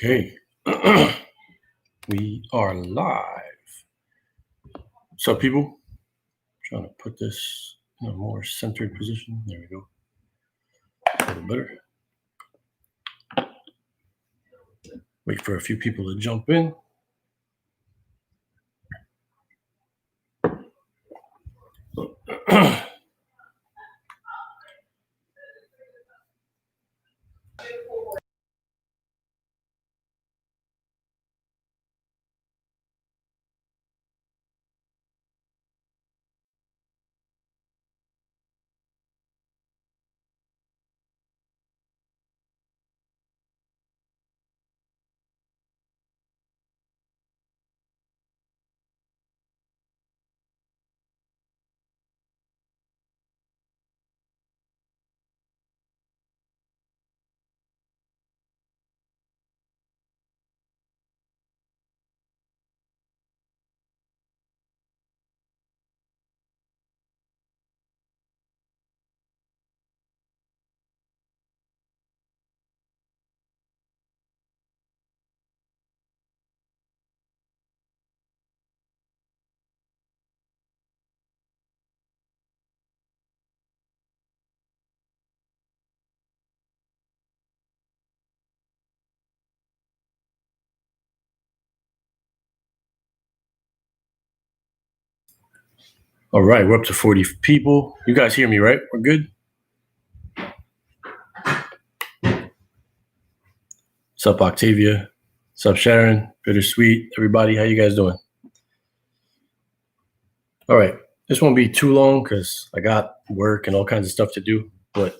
Okay, we are live. What's up, people? Trying to put this in a more centered position. There we go. A little better. Wait for a few people to jump in. All right, we're up to 40 people. You guys hear me, right? We're good? What's up, Octavia? What's up, Sharon? Bittersweet. Everybody, how you guys doing? All right, this won't be too long because I got work and all kinds of stuff to do, but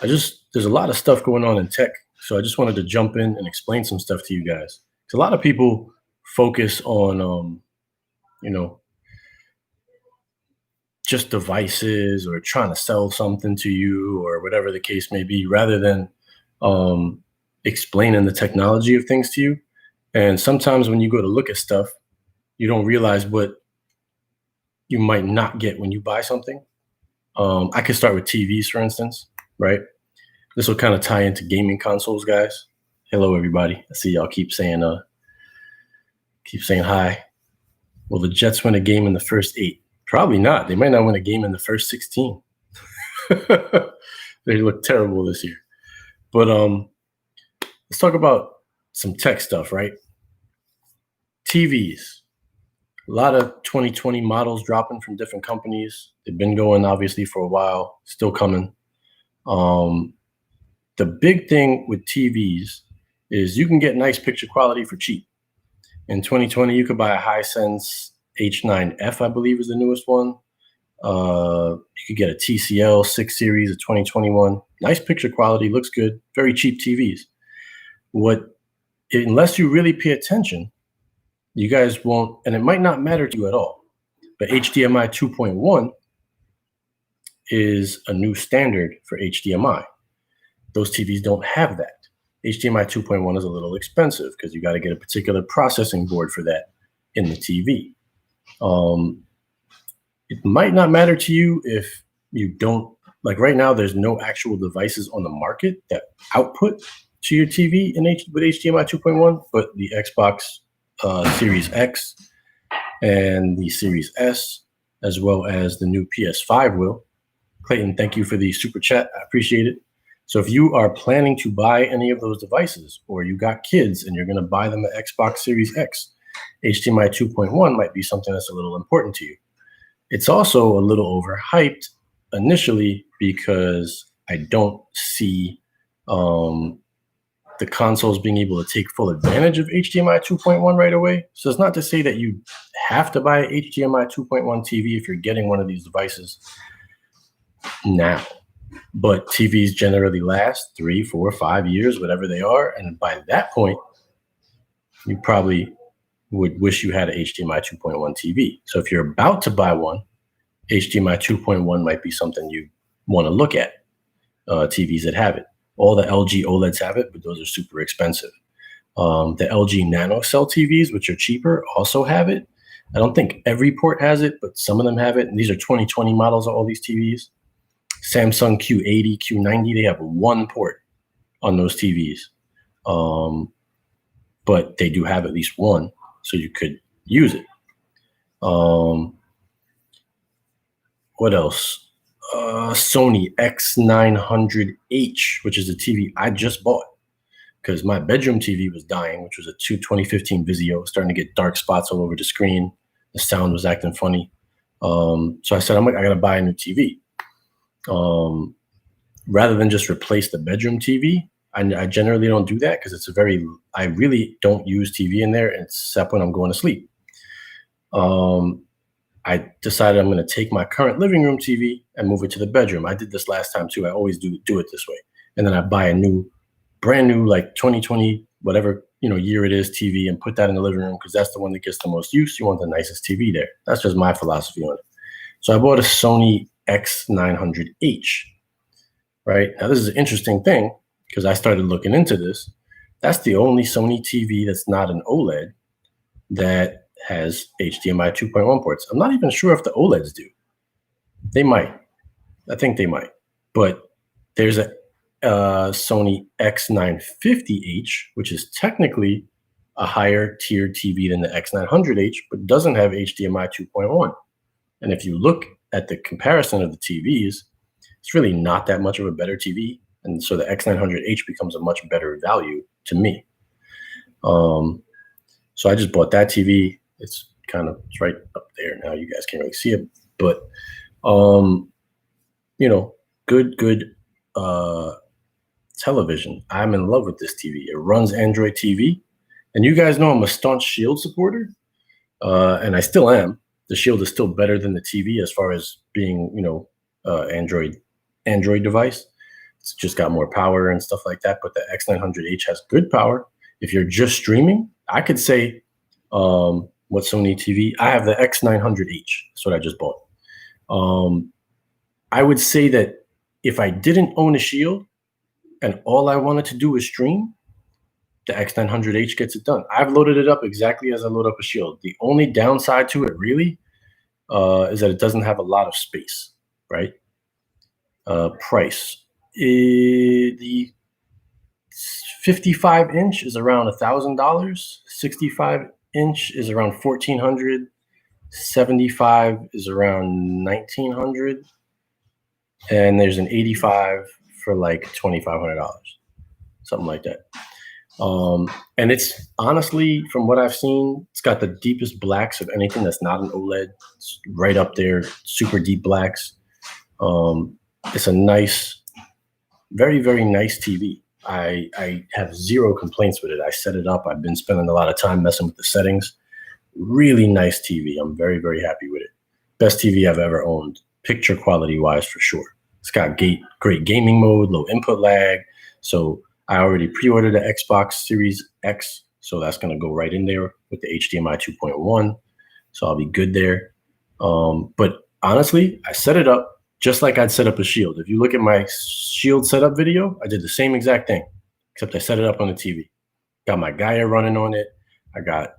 there's a lot of stuff going on in tech, so I just wanted to jump in and explain some stuff to you guys. Because a lot of people focus on, just devices or trying to sell something to you or whatever the case may be, rather than explaining the technology of things to you. And sometimes when you go to look at stuff, you don't realize what you might not get when you buy something. I could start with TVs, for instance, right? This will kind of tie into gaming consoles, guys. Hello, everybody. I see y'all keep saying hi. Will the Jets win a game in the first 8? Probably not. They might not win a game in the first 16. They look terrible this year. But let's talk about some tech stuff, right? TVs. A lot of 2020 models dropping from different companies. They've been going, obviously, for a while. Still coming. The big thing with TVs is you can get nice picture quality for cheap. In 2020, you could buy a Hisense H9F, I believe is the newest one. You could get a TCL 6 series of 2021. Nice picture quality, looks good, very cheap TVs. Unless you really pay attention, you guys won't, and it might not matter to you at all, but HDMI 2.1 is a new standard for HDMI. Those TVs don't have that. HDMI 2.1 is a little expensive because you got to get a particular processing board for that in the TV. It might not matter to you if you don't, like right now, there's no actual devices on the market that output to your TV with HDMI 2.1, but the Xbox Series X and the Series S, as well as the new PS5 will. Clayton, thank you for the super chat. I appreciate it. So if you are planning to buy any of those devices, or you got kids and you're going to buy them an Xbox Series X, HDMI 2.1 might be something that's a little important to you. It's also a little overhyped initially because I don't see the consoles being able to take full advantage of HDMI 2.1 right away. So it's not to say that you have to buy a HDMI 2.1 TV if you're getting one of these devices now. But TVs generally last 3, 4, 5 years, whatever they are. And by that point, you probably would wish you had an HDMI 2.1 TV. So if you're about to buy one, HDMI 2.1 might be something you want to look at, TVs that have it. All the LG OLEDs have it, but those are super expensive. The LG NanoCell TVs, which are cheaper, also have it. I don't think every port has it, but some of them have it. And these are 2020 models of all these TVs. Samsung Q80, Q90, they have one port on those TVs. but they do have at least one, so you could use it. What else? Sony X900h, which is a TV I just bought because my bedroom TV was dying, which was a 2015 Vizio, starting to get dark spots all over the screen. The sound was acting funny. So I said, I got to buy a new TV. Rather than just replace the bedroom TV, I generally don't do that because I really don't use TV in there except when I'm going to sleep. I decided I'm going to take my current living room TV and move it to the bedroom. I did this last time too. I always do it this way. And then I buy a brand new, like 2020, whatever, year it is TV and put that in the living room because that's the one that gets the most use. You want the nicest TV there. That's just my philosophy on it. So I bought a Sony X900h, right? Now this is an interesting thing because I started looking into this. That's the only Sony TV that's not an OLED that has HDMI 2.1 ports. I'm not even sure if the OLEDs do. They might. I think they might. But there's a Sony X950h, which is technically a higher tiered TV than the X900h, but doesn't have HDMI 2.1. And if you look at the comparison of the TVs, it's really not that much of a better TV. And so the X900h becomes a much better value to me. So I just bought that TV. It's right up there now. You guys can't really see it, but good television. I'm in love with this TV. It runs Android TV, and you guys know I'm a staunch Shield supporter, and I still am. The Shield is still better than the TV as far as being, Android device. It's just got more power and stuff like that. But the X900h has good power. If you're just streaming, I could say, what Sony TV? I have the X900h. That's what I just bought. I would say that if I didn't own a Shield and all I wanted to do is stream, the X900h gets it done. I've loaded it up exactly as I load up a Shield. The only downside to it really is that it doesn't have a lot of space, right? Price. The 55-inch is around $1,000. 65-inch is around $1,400. 75 is around $1,900. And there's an 85 for like $2,500, something like that. And it's honestly, from what I've seen, it's got the deepest blacks of anything that's not an OLED. It's right up there, super deep blacks. It's a nice, very, very nice TV. I have zero complaints with it. I set it up. I've been spending a lot of time messing with the settings. Really nice TV. I'm very, very happy with it. Best TV I've ever owned, picture quality wise for sure. It's got great gaming mode, low input lag. So I already pre-ordered the Xbox Series X, so that's going to go right in there with the HDMI 2.1. So I'll be good there. But honestly, I set it up just like I'd set up a Shield. If you look at my Shield setup video, I did the same exact thing, except I set it up on the TV. Got my Gaia running on it. I got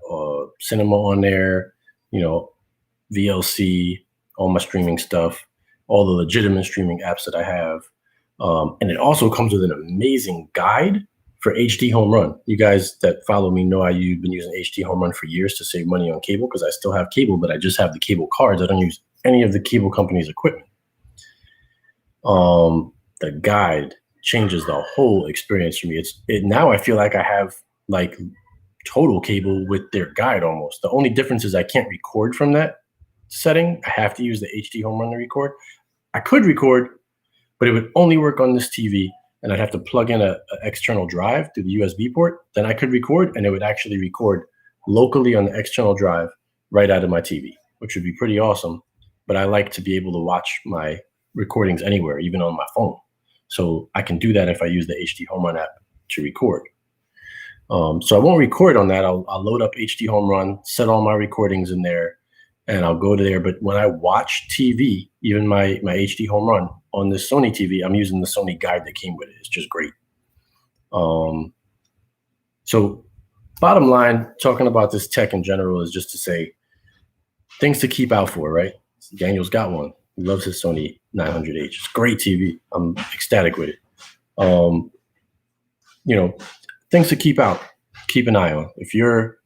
Cinema on there, VLC, all my streaming stuff, all the legitimate streaming apps that I have. And it also comes with an amazing guide for HD Home Run. You guys that follow me know I've been using HD Home Run for years to save money on cable because I still have cable, but I just have the cable cards. I don't use any of the cable company's equipment. The guide changes the whole experience for me. Now I feel like I have like total cable with their guide almost. The only difference is I can't record from that setting. I have to use the HD Home Run to record. I could record, but it would only work on this TV, and I'd have to plug in an external drive through the USB port. Then I could record, and it would actually record locally on the external drive right out of my TV, which would be pretty awesome. But I like to be able to watch my recordings anywhere, even on my phone. So I can do that if I use the HD Home Run app to record. So I won't record on that. I'll load up HD Home Run, set all my recordings in there, and I'll go to there. But when I watch TV, even my HD Home Run on this Sony TV, I'm using the Sony guide that came with it. It's just great. So bottom line, talking about this tech in general is just to say things to keep out for, right? Daniel's got one. He loves his Sony 900h. It's great TV. I'm ecstatic with it. Things to keep out. keep an eye on. If you're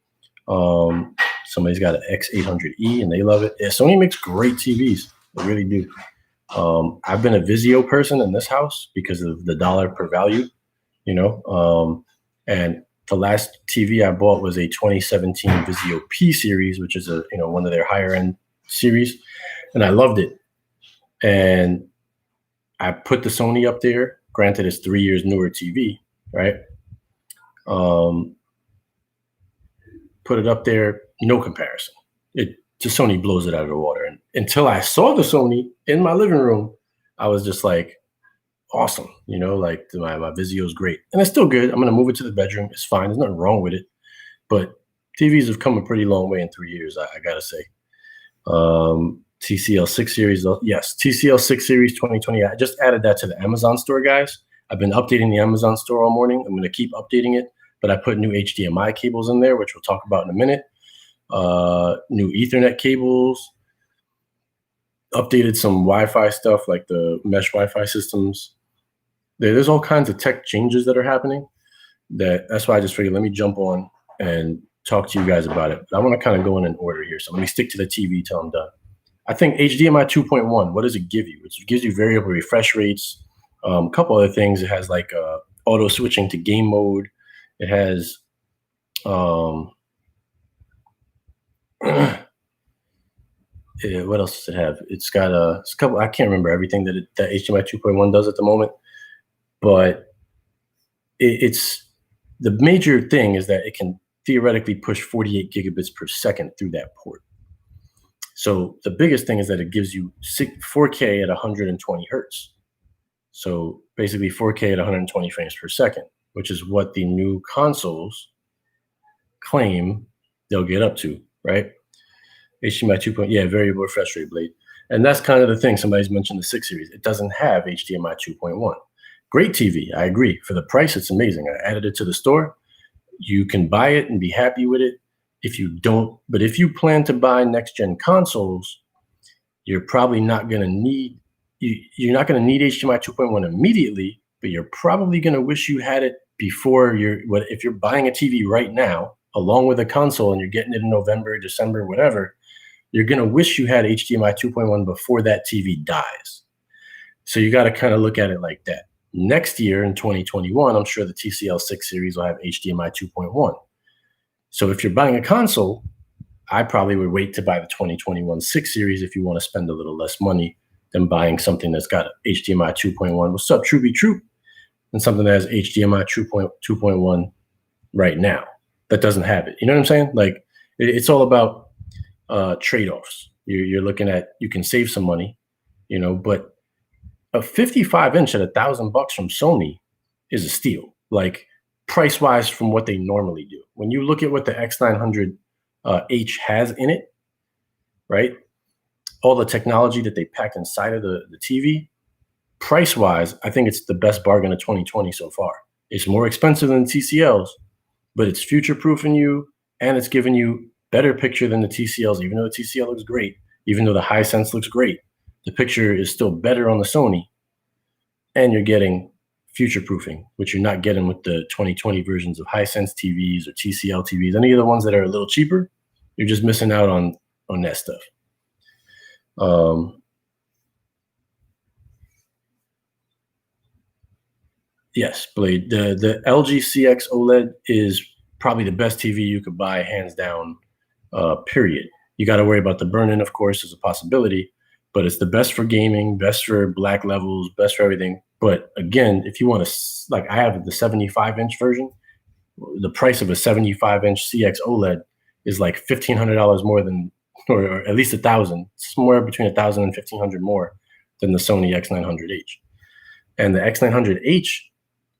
somebody's got an X800E and they love it. Yeah, Sony makes great TVs. They really do. I've been a Vizio person in this house because of the dollar per value, and the last TV I bought was a 2017 Vizio P series, which is one of their higher end series, and I loved it. And I put the Sony up there. Granted, it's 3 years newer TV, right? Put it up there, no comparison. It just Sony blows it out of the water. And until I saw the Sony in my living room, I was just like, awesome. Like my Vizio is great. And it's still good. I'm going to move it to the bedroom. It's fine. There's nothing wrong with it. But TVs have come a pretty long way in 3 years, I got to say. TCL 6 series. Yes, TCL 6 series 2020. I just added that to the Amazon store, guys. I've been updating the Amazon store all morning. I'm going to keep updating it. But I put new HDMI cables in there, which we'll talk about in a minute. New Ethernet cables. Updated some Wi-Fi stuff like the mesh Wi-Fi systems. There's all kinds of tech changes that are happening. That's why I just figured let me jump on and talk to you guys about it. But I want to kind of go in an order here. So let me stick to the TV till I'm done. I think HDMI 2.1, what does it give you? It gives you variable refresh rates. A couple other things. It has like auto switching to game mode. It has what else does it have? It's got a couple. I can't remember everything that HDMI 2.1 does at the moment, but it's the major thing is that it can theoretically push 48 gigabits per second through that port. So the biggest thing is that it gives you 4K at 120 hertz. So basically 4K at 120 frames per second, which is what the new consoles claim they'll get up to, right? HDMI 2.0, variable refresh rate, Blade. And that's kind of the thing. Somebody's mentioned the 6 series. It doesn't have HDMI 2.1. Great TV, I agree. For the price, it's amazing. I added it to the store. You can buy it and be happy with it. If you don't, but if you plan to buy next-gen consoles, you're probably not going to need, you're not going to need HDMI 2.1 immediately, but you're probably going to wish you had it before if you're buying a TV right now, along with a console, and you're getting it in November, December, whatever, you're going to wish you had HDMI 2.1 before that TV dies. So you got to kind of look at it like that. Next year in 2021, I'm sure the TCL 6 series will have HDMI 2.1. So if you're buying a console, I probably would wait to buy the 2021 6 series if you want to spend a little less money than buying something that's got HDMI 2.1. What's up, True Be True? And something that has HDMI 2.1 right now that doesn't have it. You know what I'm saying? Like it's all about trade-offs. You're looking at, you can save some money, but a 55-inch at $1,000 from Sony is a steal. Like price-wise from what they normally do. When you look at what the X900h has in it, right? All the technology that they pack inside of the TV, price-wise, I think it's the best bargain of 2020 so far. It's more expensive than TCLs, but it's future-proofing you, and it's giving you better picture than the TCLs, even though the TCL looks great, even though the Hisense looks great. The picture is still better on the Sony, and you're getting future-proofing, which you're not getting with the 2020 versions of Hisense TVs or TCL TVs. Any of the ones that are a little cheaper, you're just missing out on that stuff. Yes, Blade. The LG CX OLED is probably the best TV you could buy, hands down, period. You got to worry about the burn-in, of course, as a possibility, but it's the best for gaming, best for black levels, best for everything. But again, if you want to, like I have the 75-inch version, the price of a 75-inch CX OLED is like $1,500 more than, or at least $1,000, somewhere between $1,000 and $1,500 more than the Sony X900h. And the X900h,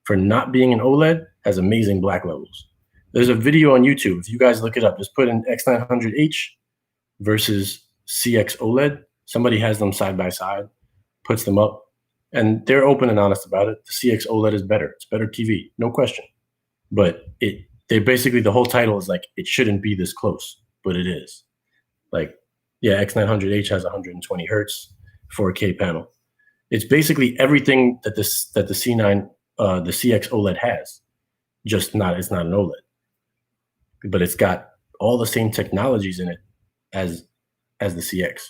for not being an OLED, has amazing black levels. There's a video on YouTube. If you guys look it up, just put in X900h versus CX OLED. Somebody has them side by side, puts them up, and they're open and honest about it. The CX OLED is better. It's better TV, no question. But they basically, the whole title is like, it shouldn't be this close, but it is. Like, yeah, X900h has 120 hertz, 4K panel. It's basically everything that the C9, the CX OLED has, just not, it's not an OLED. but it's got all the same technologies in it as the CX.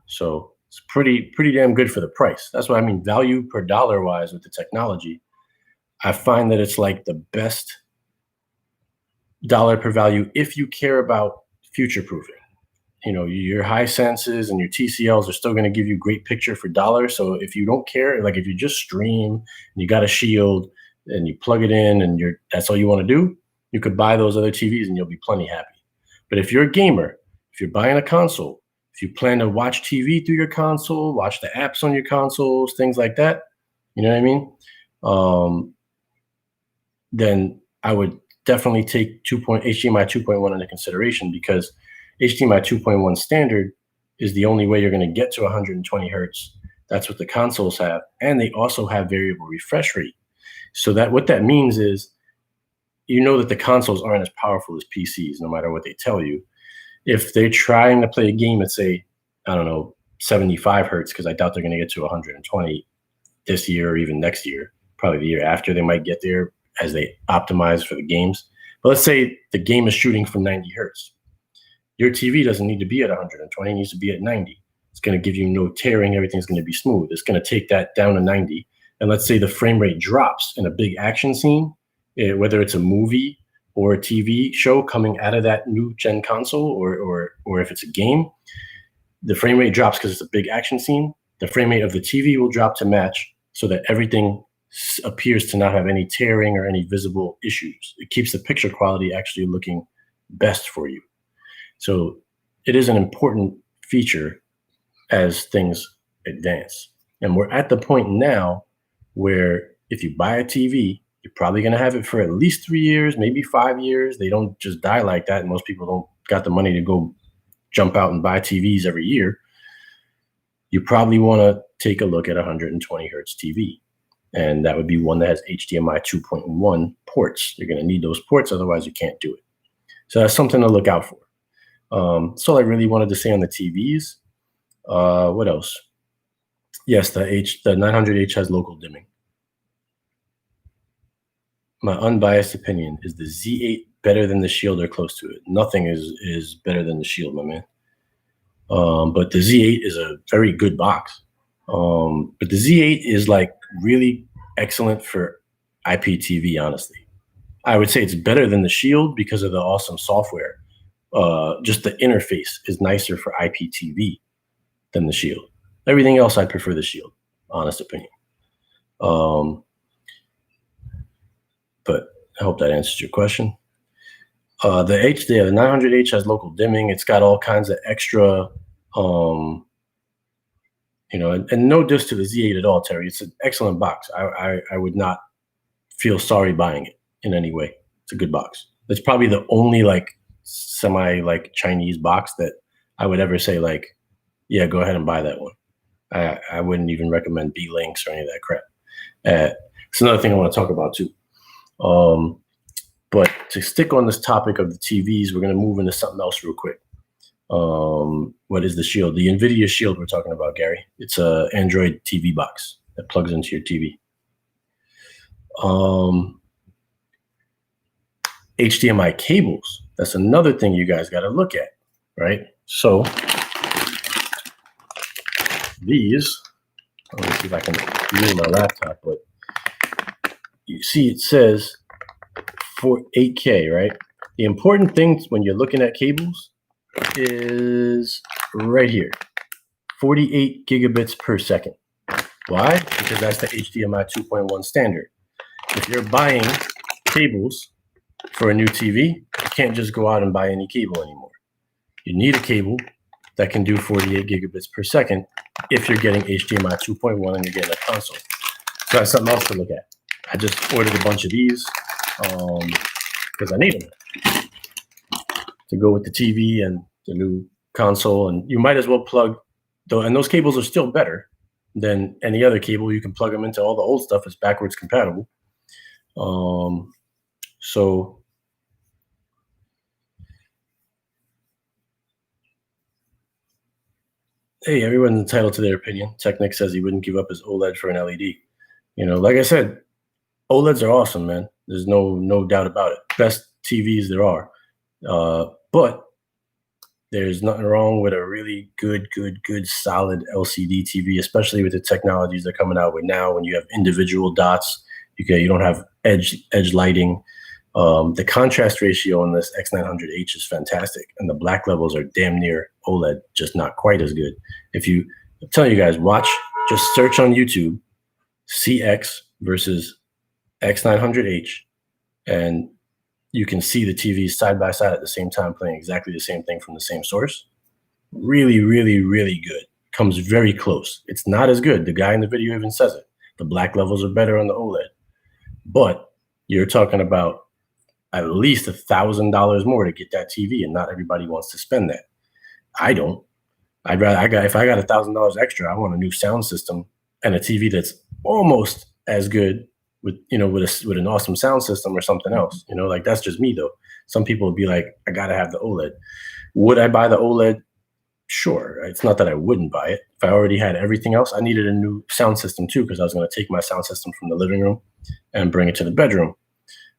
So it's pretty damn good for the price. That's what I mean. Value per dollar wise with the technology, I find that it's like the best dollar per value if you care about future proofing. You know, your high senses and your TCLs are still going to give you great picture for dollar. So if you don't care, like if you just stream and you got a shield and you plug it in and that's all you want to do, you could buy those other TVs and you'll be plenty happy. But if you're a gamer, if you're buying a console, if you plan to watch TV through your console, watch the apps on your consoles, things like that, you know what I mean? Then I would definitely take HDMI 2.1 into consideration, because HDMI 2.1 standard is the only way you're going to get to 120 hertz. That's what the consoles have. And they also have variable refresh rate. So that what that means is, you know that the consoles aren't as powerful as PCs, no matter what they tell you. If they're trying to play a game at, say, I don't know, 75 hertz, because I doubt they're going to get to 120 this year or even next year, probably the year after they might get there as they optimize for the games. But let's say the game is shooting from 90 hertz. Your TV doesn't need to be at 120, it needs to be at 90. It's going to give you no tearing, everything's going to be smooth. It's going to take that down to 90. And let's say the frame rate drops in a big action scene, whether it's a movie or a TV show coming out of that new gen console, or if it's a game, the frame rate drops because it's a big action scene. The frame rate of the TV will drop to match, so that everything appears to not have any tearing or any visible issues. It keeps the picture quality actually looking best for you. So it is an important feature as things advance. And we're at the point now where if you buy a TV, you're probably going to have it for at least 3 years, maybe 5 years. They don't just die like that. And most people don't got the money to go jump out and buy TVs every year. You probably want to take a look at a 120 hertz TV. And that would be one that has HDMI 2.1 ports. You're going to need those ports, otherwise you can't do it. So that's something to look out for. That's all I really wanted to say on the TVs. What else? Yes, the 900H has local dimming. My unbiased opinion is the Z8 better than the Shield or close to it. Nothing is better than the Shield, my man. But the Z8 is a very good box. But the Z8 is like really excellent for IPTV, honestly. I would say it's better than the Shield because of the awesome software. Just the interface is nicer for IPTV than the Shield. Everything else, I prefer the Shield, honest opinion. But I hope that answers your question. The 900H has local dimming. It's got all kinds of extra, and no diss to the Z8 at all, Terry. It's an excellent box. I would not feel sorry buying it in any way. It's a good box. It's probably the only semi Chinese box that I would ever say yeah, go ahead and buy that one. I wouldn't even recommend B-Links or any of that crap. It's another thing I want to talk about too. But to stick on this topic of the TVs, we're going to move into something else real quick. What is the Shield? The NVIDIA Shield we're talking about, Gary. It's a Android TV box that plugs into your TV. HDMI cables. That's another thing you guys got to look at, right? So these, let me see if I can use my laptop, but you see it says for 8K, right? The important thing when you're looking at cables is right here, 48 gigabits per second. Why? Because that's the HDMI 2.1 standard. If you're buying cables for a new TV, you can't just go out and buy any cable anymore. You need a cable that can do 48 gigabits per second if you're getting HDMI 2.1 and you're getting a console. So that's something else to look at. I just ordered a bunch of these because I need them to go with the TV and the new console. And you might as well plug, and those cables are still better than any other cable. You can plug them into all the old stuff. It's backwards compatible. So hey, everyone's entitled to their opinion. Technic says he wouldn't give up his OLED for an LED. Like I said, OLEDs are awesome, man. There's no doubt about it. Best TVs there are. But there's nothing wrong with a really good, solid LCD TV, especially with the technologies they're coming out with now. When you have individual dots, you don't have edge lighting. The contrast ratio on this X900H is fantastic, and the black levels are damn near OLED, just not quite as good. I'm telling you guys, just search on YouTube, CX versus X900H, and you can see the TVs side by side at the same time playing exactly the same thing from the same source. Really, really, really good. Comes very close. It's not as good. The guy in the video even says it. The black levels are better on the OLED. But you're talking about at least $1,000 more to get that TV, and not everybody wants to spend that. I don't. If I got $1,000 extra, I want a new sound system and a TV that's almost as good with an awesome sound system or something else. Like, that's just me though. Some people would be like, I gotta have the OLED. Would I buy the OLED? Sure. It's not that I wouldn't buy it. If I already had everything else, I needed a new sound system too, because I was going to take my sound system from the living room and bring it to the bedroom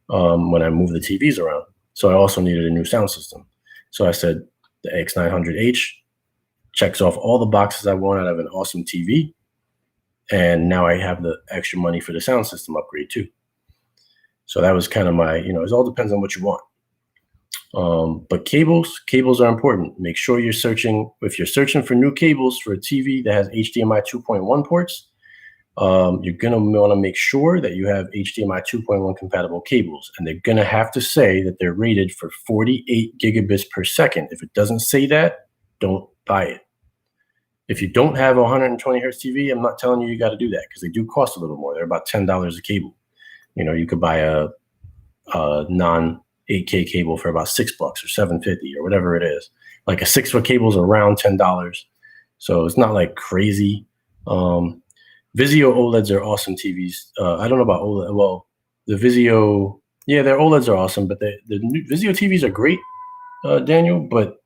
when I move the TVs around. So I also needed a new sound system. So I said the X900H checks off all the boxes I want out of an awesome TV. And now I have the extra money for the sound system upgrade too. So that was kind of my, it all depends on what you want. But cables are important. Make sure you're searching. If you're searching for new cables for a TV that has HDMI 2.1 ports, you're going to want to make sure that you have HDMI 2.1 compatible cables. And they're going to have to say that they're rated for 48 gigabits per second. If it doesn't say that, don't buy it. If you don't have a 120 hertz TV, I'm not telling you got to do that, because they do cost a little more. They're about $10 a cable. You could buy a non 8K cable for about $6 or $7.50 or whatever it is. Like a 6-foot cable is around $10. So it's not like crazy. Vizio Oleds are awesome TVs. I don't know about OLED. Well, the Vizio, their OLEDs are awesome, but the new Vizio TVs are great, Daniel, but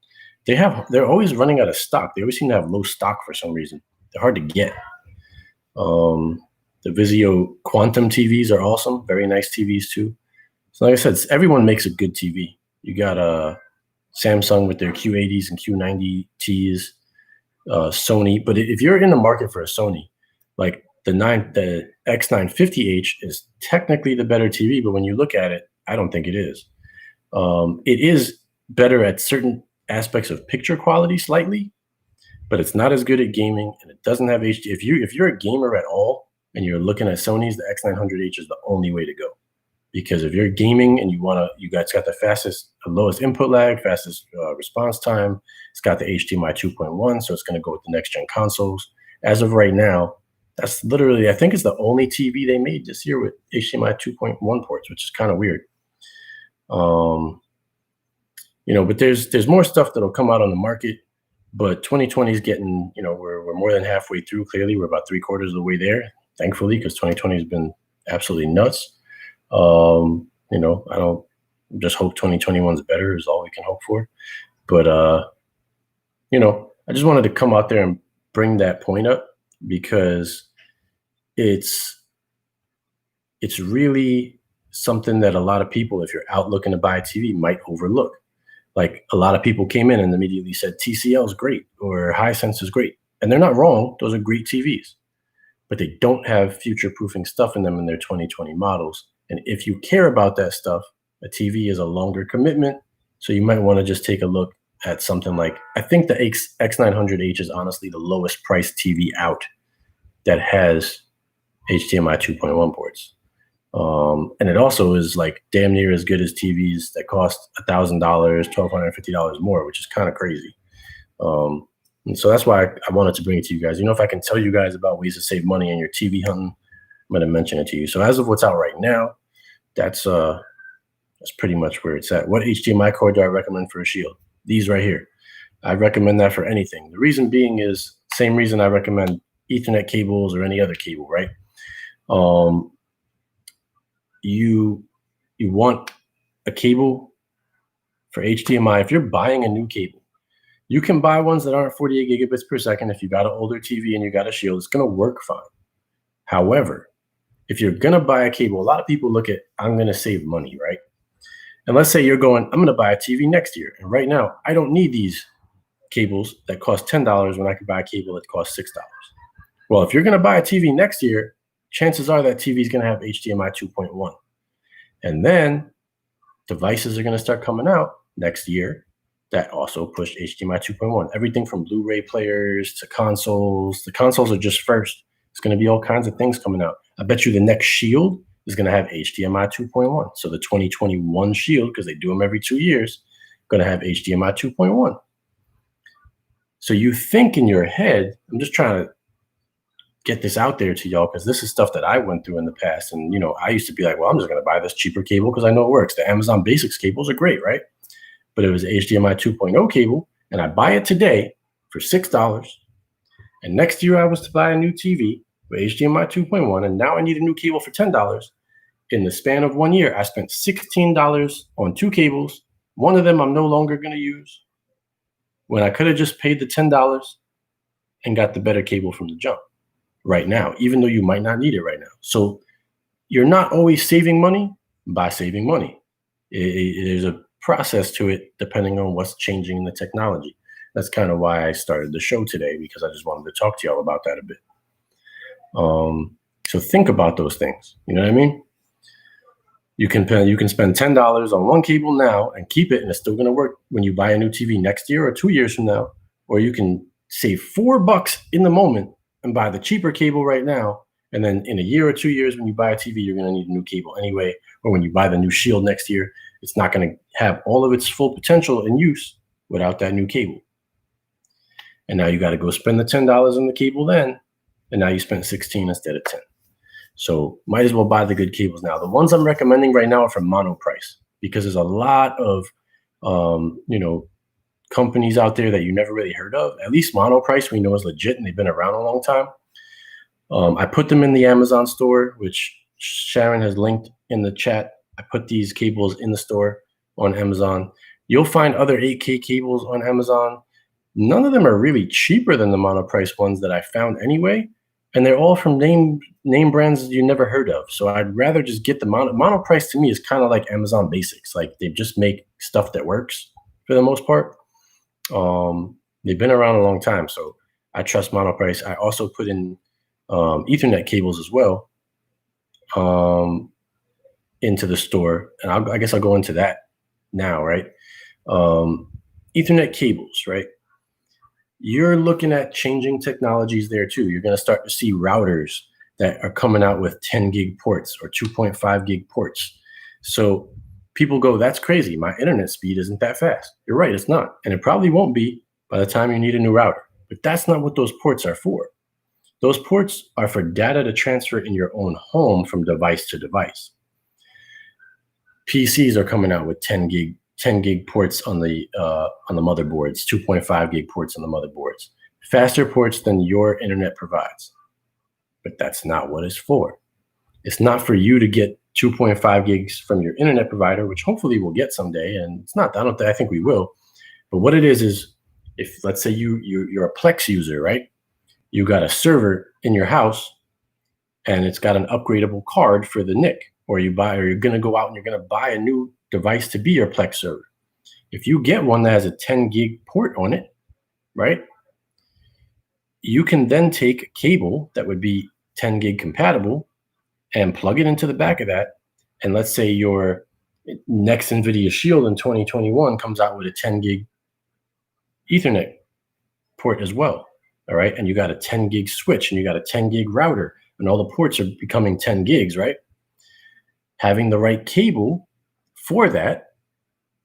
they're always running out of stock. They always seem to have low stock for some reason. They're hard to get. The Vizio Quantum TVs are awesome. Very nice TVs too. So like I said, everyone makes a good TV. You got Samsung with their Q80s and Q90Ts, Sony. But if you're in the market for a Sony, like the X950H is technically the better TV, but when you look at it, I don't think it is. It is better at certain aspects of picture quality slightly, but it's not as good at gaming, and it doesn't have HD. If you're a gamer at all and you're looking at Sony's, the X900H is the only way to go. Because if you're gaming and you guys got the lowest input lag, fastest response time. It's got the HDMI 2.1, so it's going to go with the next gen consoles. As of right now, that's literally, I think it's the only TV they made this year with HDMI 2.1 ports, which is kind of weird. But there's more stuff that'll come out on the market. But 2020 is getting, we're more than halfway through. Clearly, we're about 3/4 of the way there, thankfully, because 2020 has been absolutely nuts. I don't just hope 2021 is better is all we can hope for. But, I just wanted to come out there and bring that point up, because it's really something that a lot of people, if you're out looking to buy a TV, might overlook. Like, a lot of people came in and immediately said TCL is great or Hisense is great. And they're not wrong. Those are great TVs. But they don't have future-proofing stuff in them in their 2020 models. And if you care about that stuff, a TV is a longer commitment. So you might want to just take a look at something like, I think the X900H is honestly the lowest priced TV out that has HDMI 2.1 ports. And it also is like damn near as good as TVs that cost $1,000, $1,250 more, which is kind of crazy. And so that's why I wanted to bring it to you guys. If I can tell you guys about ways to save money on your TV hunting, I'm going to mention it to you. So as of what's out right now, that's pretty much where it's at. What HDMI cord do I recommend for a Shield? These right here. I recommend that for anything. The reason being is same reason I recommend Ethernet cables or any other cable, right? You want a cable for HDMI. If you're buying a new cable, you can buy ones that aren't 48 gigabits per second. If you got an older TV and you got a Shield, it's going to work fine. However, if you're going to buy a cable, a lot of people look at, I'm going to save money, right? And let's say you're going, I'm going to buy a TV next year. And right now, I don't need these cables that cost $10 when I could buy a cable that costs $6. Well, if you're going to buy a TV next year, chances are that TV is going to have HDMI 2.1. And then devices are going to start coming out next year that also push HDMI 2.1. Everything from Blu-ray players to consoles. The consoles are just first. It's going to be all kinds of things coming out. I bet you the next Shield is going to have HDMI 2.1. So the 2021 Shield, because they do them every 2 years, going to have HDMI 2.1. So you think in your head, I'm just trying to get this out there to y'all, because this is stuff that I went through in the past. And, you know, I used to be like, well, I'm just going to buy this cheaper cable because I know it works. The Amazon Basics cables are great, right? But it was HDMI 2.0 cable, and I buy it today for $6. And next year I was to buy a new TV with HDMI 2.1, and now I need a new cable for $10. In the span of 1 year, I spent $16 on 2 cables. One of them I'm no longer going to use, when I could have just paid the $10 and got the better cable from the jump right now, even though you might not need it right now. So you're not always saving money by saving money. There's a process to it depending on what's changing in the technology. That's kind of why I started the show today, because I just wanted to talk to y'all about that a bit. So think about those things. You know what I mean? You can spend $10 on one cable now and keep it, and it's still going to work when you buy a new TV next year or 2 years from now. Or you can save $4 in the moment and buy the cheaper cable right now. And then in a year or 2 years, when you buy a TV, you're going to need a new cable anyway. Or when you buy the new Shield next year, it's not going to have all of its full potential and use without that new cable. And now you got to go spend the $10 on the cable then, and now you spent $16 instead of $10. So might as well buy the good cables now. The ones I'm recommending right now are from Monoprice, because there's a lot of companies out there that you never really heard of. At least Monoprice we know is legit, and they've been around a long time. I put them in the Amazon store, which Sharon has linked in the chat. I put these cables in the store on Amazon. You'll find other 8K cables on Amazon. None of them are really cheaper than the Monoprice ones that I found anyway. And they're all from name brands you never heard of. So I'd rather just get the Monoprice. To me is kind of like Amazon Basics. Like, they just make stuff that works for the most part. They've been around a long time, so I trust Monoprice. I also put in Ethernet cables as well into the store. And I guess I'll go into that now, right? Ethernet cables, right? You're looking at changing technologies there too. You're going to start to see routers that are coming out with 10 gig ports or 2.5 gig ports. So people go, that's crazy. My internet speed isn't that fast. You're right, it's not. And it probably won't be by the time you need a new router. But that's not what those ports are for. Those ports are for data to transfer in your own home from device to device. PCs are coming out with 10 gig ports on the motherboards, 2.5 gig ports on the motherboards, faster ports than your internet provides. But that's not what it's for. It's not for you to get 2.5 gigs from your internet provider, which hopefully we'll get someday. And it's not, I think we will. But what it is if, let's say you're a Plex user, right? You got a server in your house and it's got an upgradable card for the NIC, or you're going to go out and you're going to buy a new device to be your Plex server. If you get one that has a 10 gig port on it, right? You can then take a cable that would be 10 gig compatible and plug it into the back of that. And let's say your next NVIDIA Shield in 2021 comes out with a 10 gig Ethernet port as well. All right. And you got a 10 gig switch and you got a 10 gig router, and all the ports are becoming 10 gigs, right? Having the right cable for that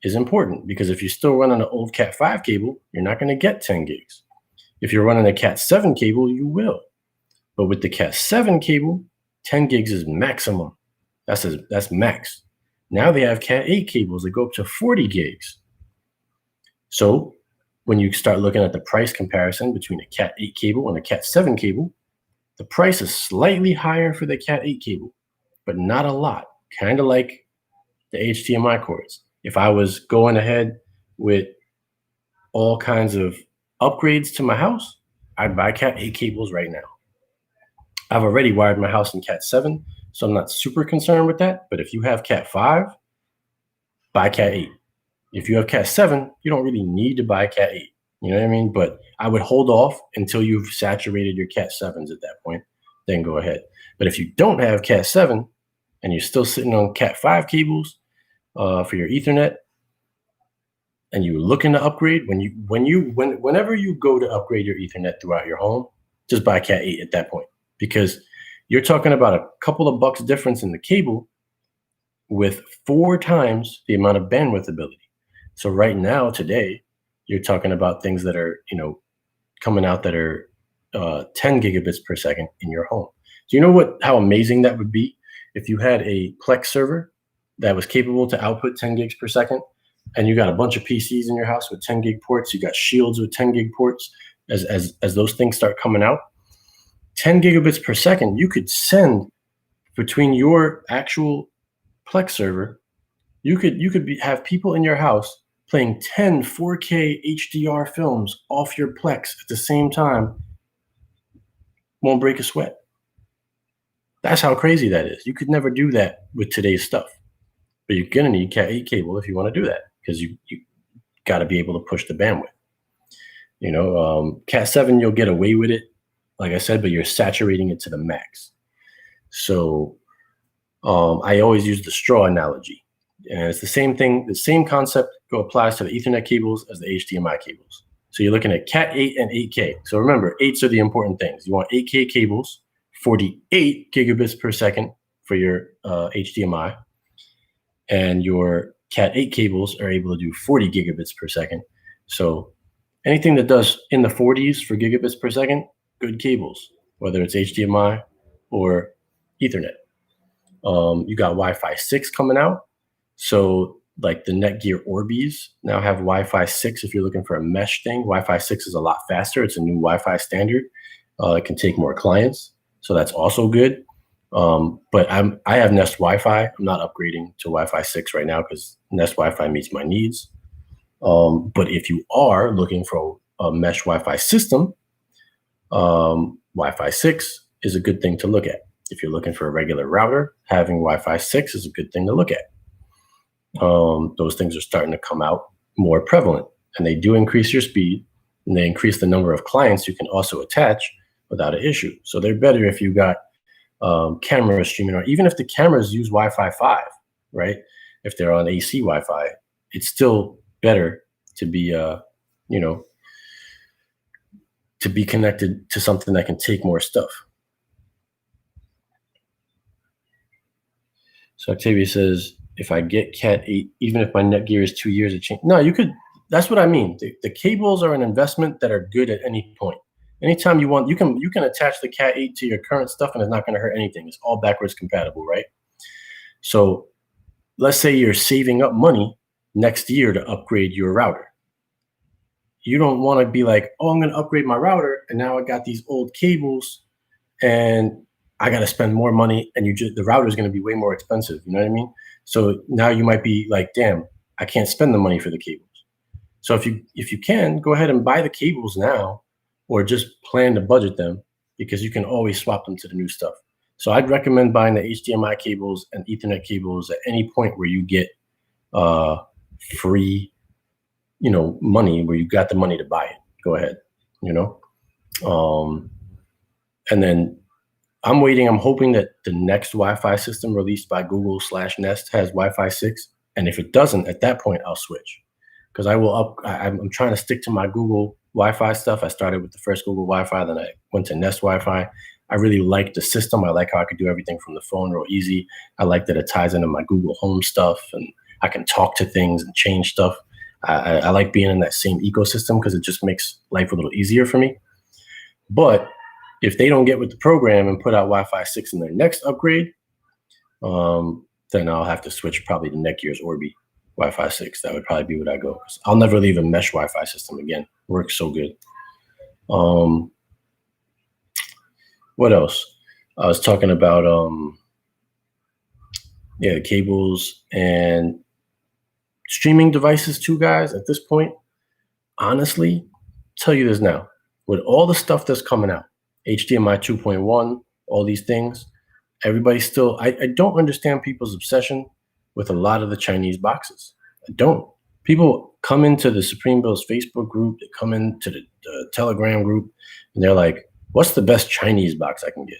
is important, because if you're still running an old Cat 5 cable, you're not going to get 10 gigs. If you're running a Cat 7 cable, you will. But with the Cat 7 cable, 10 gigs is maximum. That's max. Now they have Cat 8 cables that go up to 40 gigs. So when you start looking at the price comparison between a Cat 8 cable and a Cat 7 cable, the price is slightly higher for the Cat 8 cable, but not a lot. Kind of like the HDMI cords. If I was going ahead with all kinds of upgrades to my house, I'd buy Cat 8 cables right now. I've already wired my house in Cat 7, so I'm not super concerned with that. But if you have Cat 5, buy Cat 8. If you have Cat 7, you don't really need to buy Cat 8. You know what I mean? But I would hold off until you've saturated your Cat 7s at that point. Then go ahead. But if you don't have Cat 7 and you're still sitting on Cat 5 cables for your Ethernet, and you're looking to upgrade, whenever you go to upgrade your Ethernet throughout your home, just buy Cat 8 at that point, because you're talking about a couple of bucks difference in the cable with 4 times the amount of bandwidth ability. So right now, today, you're talking about things that are, coming out that are 10 gigabits per second in your home. Do you know how amazing that would be if you had a Plex server that was capable to output 10 gigs per second, and you got a bunch of PCs in your house with 10 gig ports, you got Shields with 10 gig ports, as those things start coming out, 10 gigabits per second, you could send between your actual Plex server, you could have people in your house playing 10 4K HDR films off your Plex at the same time, won't break a sweat. That's how crazy that is. You could never do that with today's stuff. But you're going to need Cat 8 cable if you want to do that, because you got to be able to push the bandwidth. Cat 7, you'll get away with it, like I said, but you're saturating it to the max. So I always use the straw analogy. And it's the same thing. The same concept applies to the Ethernet cables as the HDMI cables. So you're looking at Cat 8 and 8K. So remember, 8s are the important things. You want 8K cables, 48 gigabits per second for your HDMI. And your Cat 8 cables are able to do 40 gigabits per second. So anything that does in the 40s for gigabits per second, good cables, whether it's HDMI or Ethernet. You got Wi-Fi 6 coming out. So like the Netgear Orbeez now have Wi-Fi 6 if you're looking for a mesh thing. Wi-Fi 6 is a lot faster. It's a new Wi-Fi standard. It can take more clients. So that's also good. But I have Nest Wi-Fi. I'm not upgrading to Wi-Fi 6 right now because Nest Wi-Fi meets my needs. But if you are looking for a mesh Wi-Fi system, Wi-Fi 6 is a good thing to look at. If you're looking for a regular router, having Wi-Fi 6 is a good thing to look at. Those things are starting to come out more prevalent, and they do increase your speed, and they increase the number of clients you can also attach without an issue. So they're better if you got cameras streaming, or even if the cameras use Wi-Fi 5, right? If they're on AC Wi-Fi, it's still better to be, to be connected to something that can take more stuff. So Octavia says, if I get Cat 8, even if my Netgear is 2 years, it change. No, you could. That's what I mean. The cables are an investment that are good at any point. Anytime you want, you can attach the Cat 8 to your current stuff, and it's not going to hurt anything. It's all backwards compatible, right? So let's say you're saving up money next year to upgrade your router. You don't want to be like, oh, I'm going to upgrade my router, and now I got these old cables, and I got to spend more money, and the router is going to be way more expensive. You know what I mean? So now you might be like, damn, I can't spend the money for the cables. So if you can, go ahead and buy the cables now, or just plan to budget them, because you can always swap them to the new stuff. So I'd recommend buying the HDMI cables and Ethernet cables at any point where you get free, money, where you got the money to buy it. Go ahead, and then I'm waiting. I'm hoping that the next Wi-Fi system released by Google/Nest has Wi-Fi 6. And if it doesn't, at that point, I'll switch. Because I'm trying to stick to my Google Wi-Fi stuff. I started with the first Google Wi-Fi, then I went to Nest Wi-Fi. I really like the system. I like how I could do everything from the phone real easy. I like that it ties into my Google Home stuff, and I can talk to things and change stuff. I like being in that same ecosystem because it just makes life a little easier for me. But if they don't get with the program and put out Wi-Fi 6 in their next upgrade, then I'll have to switch probably to Netgear's Orbi Wi-Fi 6. That would probably be what I go. I'll never leave a mesh Wi-Fi system again. It works so good. What else? I was talking about cables and streaming devices too, guys. At this point, honestly, tell you this now, with all the stuff that's coming out, HDMI 2.1, all these things, everybody still, I don't understand people's obsession with a lot of the Chinese boxes. I don't. People come into the Supreme Bills Facebook group, they come into the Telegram group, and they're like, what's the best Chinese box I can get?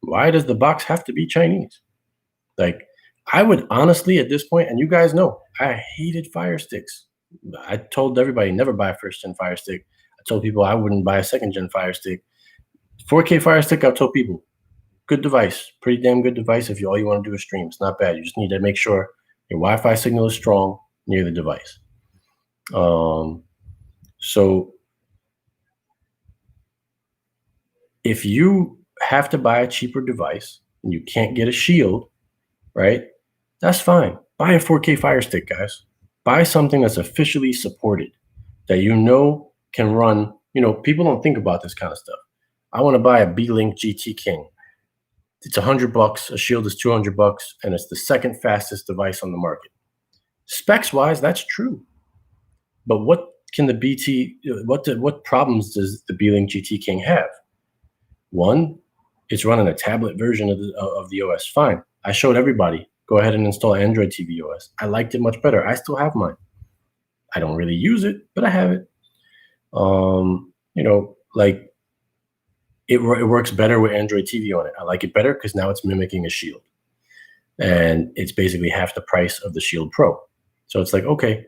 Why does the box have to be Chinese? Like, I would honestly, at this point, and you guys know, I hated Fire Sticks. I told everybody never buy a first gen Fire Stick. I told people I wouldn't buy a second gen Fire Stick. 4K Fire Stick, I've told people, good device, pretty damn good device if all you want to do is stream. It's not bad. You just need to make sure your Wi-Fi signal is strong near the device. So if you have to buy a cheaper device and you can't get a shield, right? That's fine. Buy a 4K Fire Stick, guys. Buy something that's officially supported, that you know can run. You know, people don't think about this kind of stuff. I want to buy a B-Link GT King. It's $100. A shield is $200, and it's the second fastest device on the market. Specs-wise, that's true. But what can the what problems does the B-Link GT King have? One, it's running a tablet version of the OS. Fine. I showed everybody, go ahead and install Android TV OS. I liked it much better. I still have mine. I don't really use it, but I have it. You know, like it works better with Android TV on it. I like it better because now it's mimicking a Shield. And it's basically half the price of the Shield Pro. So it's like, okay,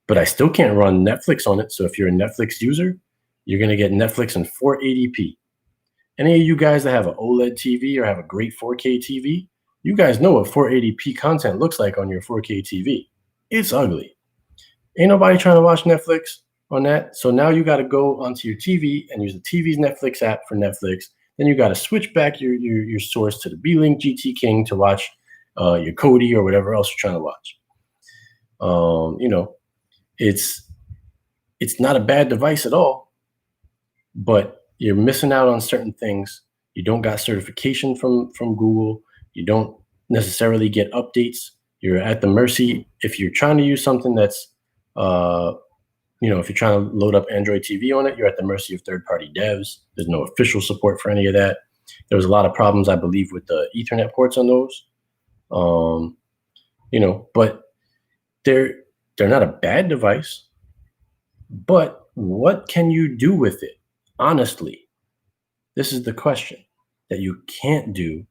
but I still can't run Netflix on it. So if you're a Netflix user, you're going to get Netflix in 480p. Any of you guys that have an OLED TV or have a great 4K TV, you guys know what 480p content looks like on your 4K TV. It's ugly. Ain't nobody trying to watch Netflix on that. So now you got to go onto your TV and use the TV's Netflix app for Netflix. Then you got to switch back your source to the B-Link GT King to watch your Kodi or whatever else you're trying to watch. You know, it's not a bad device at all, but you're missing out on certain things. You don't got certification from Google. You don't necessarily get updates. You're at the mercy. If you're trying to use something that's, you know, if you're trying to load up Android TV on it, you're at the mercy of third-party devs. There's no official support for any of that. There was a lot of problems, I believe, with the Ethernet ports on those. You know, but they're not a bad device. But what can you do with it? Honestly, this is the question that you can't do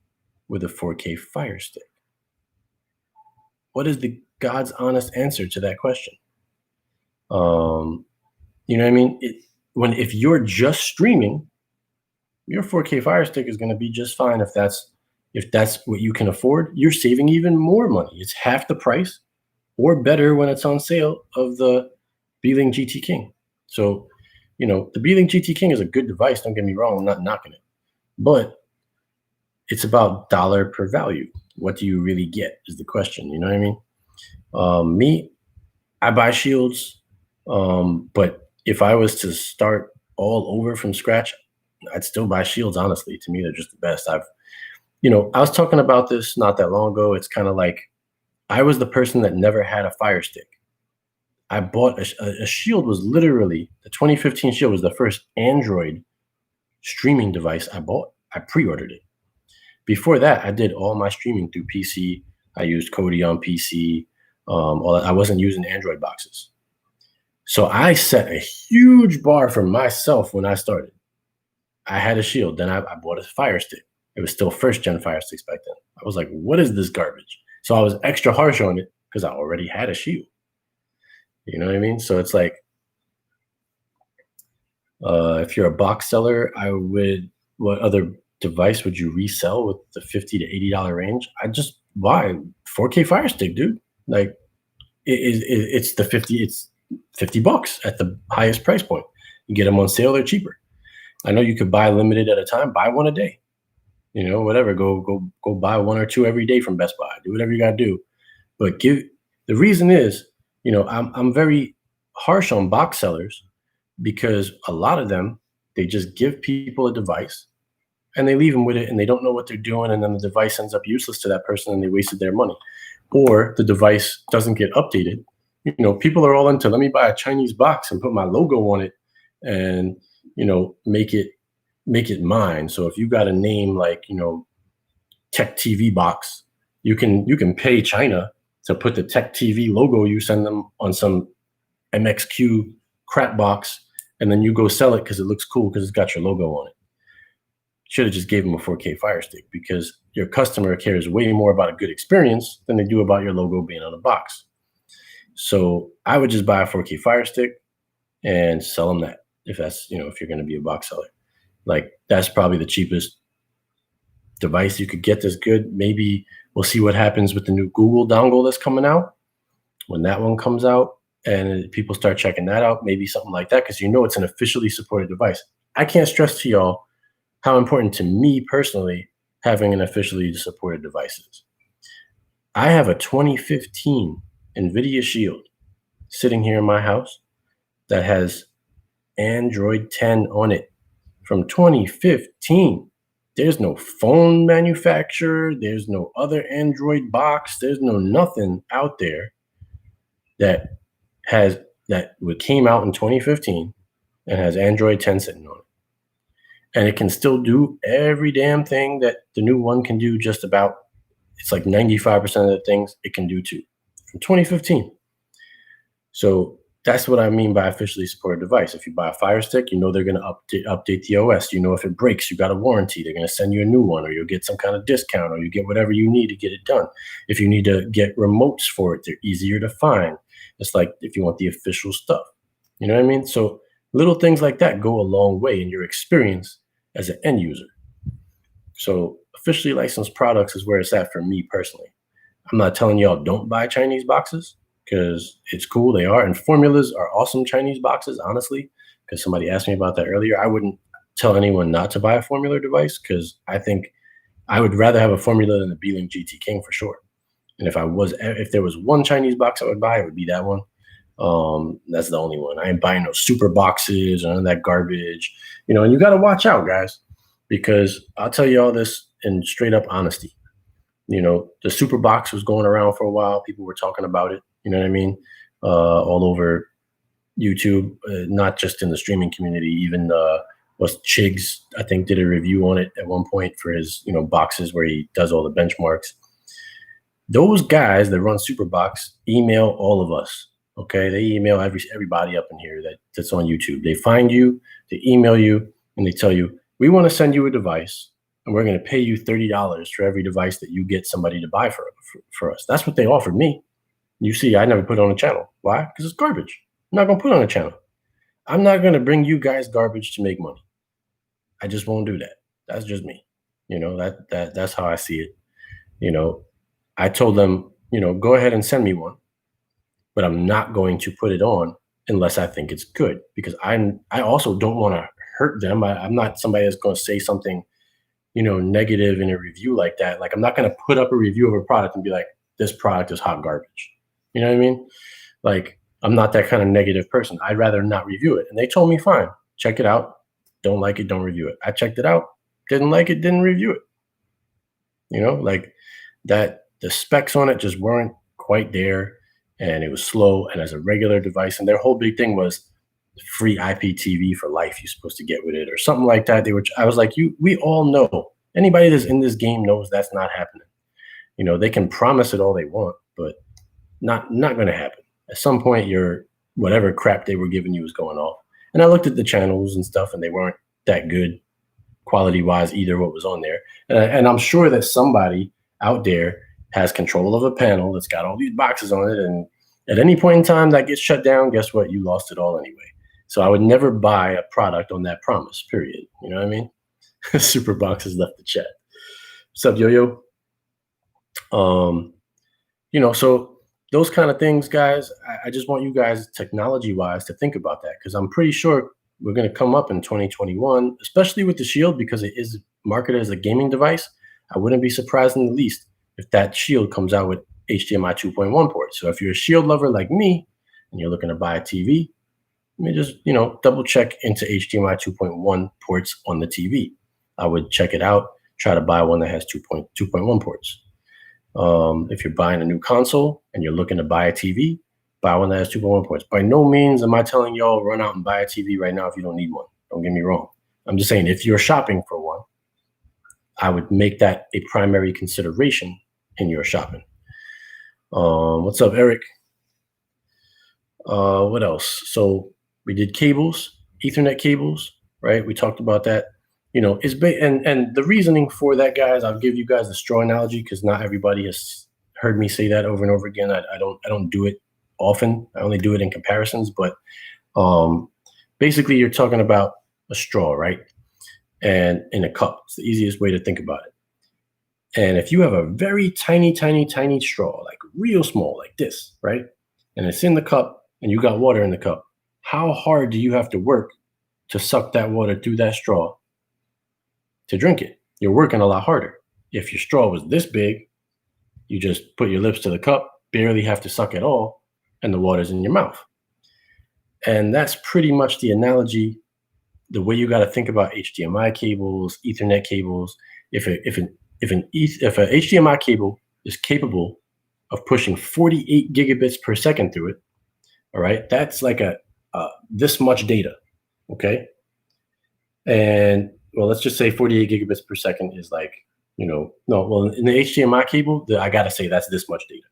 with a 4K Fire Stick. What is the God's honest answer to that question? You know what I mean? If you're just streaming, your 4K Fire Stick is going to be just fine if that's what you can afford. You're saving even more money. It's half the price or better when it's on sale of the B-Link GT King. So, you know, the B-Link GT King is a good device. Don't get me wrong. I'm not knocking it. But it's about dollar per value. What do you really get is the question. You know what I mean? Me, I buy shields. But if I was to start all over from scratch, I'd still buy shields. Honestly, to me, they're just the best. You know, I was talking about this not that long ago. It's kind of like I was the person that never had a Fire Stick. I bought a Shield. Was literally the 2015 Shield was the first Android streaming device I bought. I pre-ordered it. Before that, I did all my streaming through PC. I used Kodi on PC. I wasn't using Android boxes. So I set a huge bar for myself when I started. I had a Shield. Then I bought a Fire Stick. It was still first-gen Fire Sticks back then. I was like, what is this garbage? So I was extra harsh on it because I already had a Shield. You know what I mean? So it's like, if you're a box seller, what other device would you resell with the $50 to $80 range? I just buy 4K Fire Stick, dude. Like it's $50 at the highest price point. You get them on sale, they're cheaper. I know you could buy limited at a time, buy one a day. You know, whatever, go buy one or two every day from Best Buy. Do whatever you gotta do. But the reason is, you know, I'm very harsh on box sellers because a lot of them, they just give people a device and they leave them with it and they don't know what they're doing. And then the device ends up useless to that person and they wasted their money. Or the device doesn't get updated. You know, people are all into, let me buy a Chinese box and put my logo on it and, you know, make it mine. So if you got a name like, you know, Tech TV Box, you can pay China to put the Tech TV logo you send them on some MXQ crap box, and then you go sell it because it looks cool because it's got your logo on it. Should have just gave them a 4K Fire Stick, because your customer cares way more about a good experience than they do about your logo being on a box. So I would just buy a 4K Fire Stick and sell them that, if that's, if you're going to be a box seller. Like, that's probably the cheapest device you could get that's good. Maybe we'll see what happens with the new Google dongle that's coming out. When that one comes out and people start checking that out, maybe something like that, because it's an officially supported device. I can't stress to y'all how important to me personally having an officially supported device is. I have a 2015 NVIDIA Shield sitting here in my house that has Android 10 on it from 2015. There's no phone manufacturer. There's no other Android box. There's no nothing out there that came out in 2015 and has Android 10 sitting on it. And it can still do every damn thing that the new one can do, just about. It's like 95% of the things it can do too, from 2015. So that's what I mean by officially supported device. If you buy a Fire Stick, they're going to update the OS. If it breaks, you got a warranty. They're going to send you a new one, or you'll get some kind of discount, or you get whatever you need to get it done. If you need to get remotes for it, they're easier to find. It's like if you want the official stuff. You know what I mean? So little things like that go a long way in your experience as an end user. So officially licensed products is where it's at for me personally. I'm not telling y'all don't buy Chinese boxes, because it's cool. They are. And formulas are awesome Chinese boxes, honestly, because somebody asked me about that earlier. I wouldn't tell anyone not to buy a formula device, because I think I would rather have a formula than a B-Link GT King for sure. And if there was one Chinese box I would buy, it would be that one. That's the only one. I ain't buying no super boxes or none of that garbage. And you got to watch out, guys, because I'll tell you all this in straight up honesty. The super box was going around for a while. People were talking about it. You know what I mean? All over YouTube, not just in the streaming community. Even Chigs, I think, did a review on it at one point for his, boxes where he does all the benchmarks. Those guys that run Superbox email all of us. Okay, they email everybody up in here that's on YouTube. They find you, they email you, and they tell you, we want to send you a device, and we're going to pay you $30 for every device that you get somebody to buy for us. That's what they offered me. You see, I never put on a channel. Why? Because it's garbage. I'm not going to put on a channel. I'm not going to bring you guys garbage to make money. I just won't do that. That's just me. That's how I see it. I told them, go ahead and send me one, but I'm not going to put it on unless I think it's good, because I also don't want to hurt them. I'm not somebody that's going to say something, negative in a review like that. Like, I'm not going to put up a review of a product and be like, this product is hot garbage. You know what I mean? Like, I'm not that kind of negative person. I'd rather not review it. And they told me, fine, check it out. Don't like it, don't review it. I checked it out. Didn't like it, didn't review it. Like that, the specs on it just weren't quite there, and it was slow. And as a regular device, and their whole big thing was free IPTV for life you're supposed to get with it, or something like that. I was like, we all know. Anybody that's in this game knows that's not happening. They can promise it all they want, but not going to happen. At some point, whatever crap they were giving you was going off. And I looked at the channels and stuff, and they weren't that good quality-wise either, what was on there. And I'm sure that somebody out there has control of a panel that's got all these boxes on it, and at any point in time that gets shut down, guess what? You lost it all anyway. So I would never buy a product on that promise, period. You know what I mean? Super boxes left the chat. What's up, Yo-Yo? So those kind of things, guys, I just want you guys, technology-wise, to think about that, because I'm pretty sure we're going to come up in 2021, especially with the Shield, because it is marketed as a gaming device. I wouldn't be surprised in the least if that Shield comes out with HDMI 2.1 ports. So if you're a Shield lover like me and you're looking to buy a TV, let me just, double check into HDMI 2.1 ports on the TV. I would check it out, try to buy one that has 2.1 ports. If you're buying a new console and you're looking to buy a TV, buy one that has 2.1 ports. By no means am I telling y'all run out and buy a TV right now if you don't need one. Don't get me wrong. I'm just saying, if you're shopping for one, I would make that a primary consideration in your shopping. What's up, Eric? What else? So we did cables, Ethernet cables, right? We talked about that. You know, and the reasoning for that, guys. I'll give you guys the straw analogy because not everybody has heard me say that over and over again. I don't do it often. I only do it in comparisons. But basically, you're talking about a straw, right? And in a cup. It's the easiest way to think about it. And if you have a very tiny, tiny, tiny straw, like real small, like this, right? And it's in the cup and you got water in the cup, how hard do you have to work to suck that water through that straw to drink it? You're working a lot harder. If your straw was this big, you just put your lips to the cup, barely have to suck at all, and the water's in your mouth. And that's pretty much the analogy, the way you got to think about HDMI cables, Ethernet cables. If an HDMI cable is capable of pushing 48 gigabits per second through it, all right, that's like this much data, okay? And well, let's just say 48 gigabits per second is like, in the HDMI cable, I gotta say that's this much data.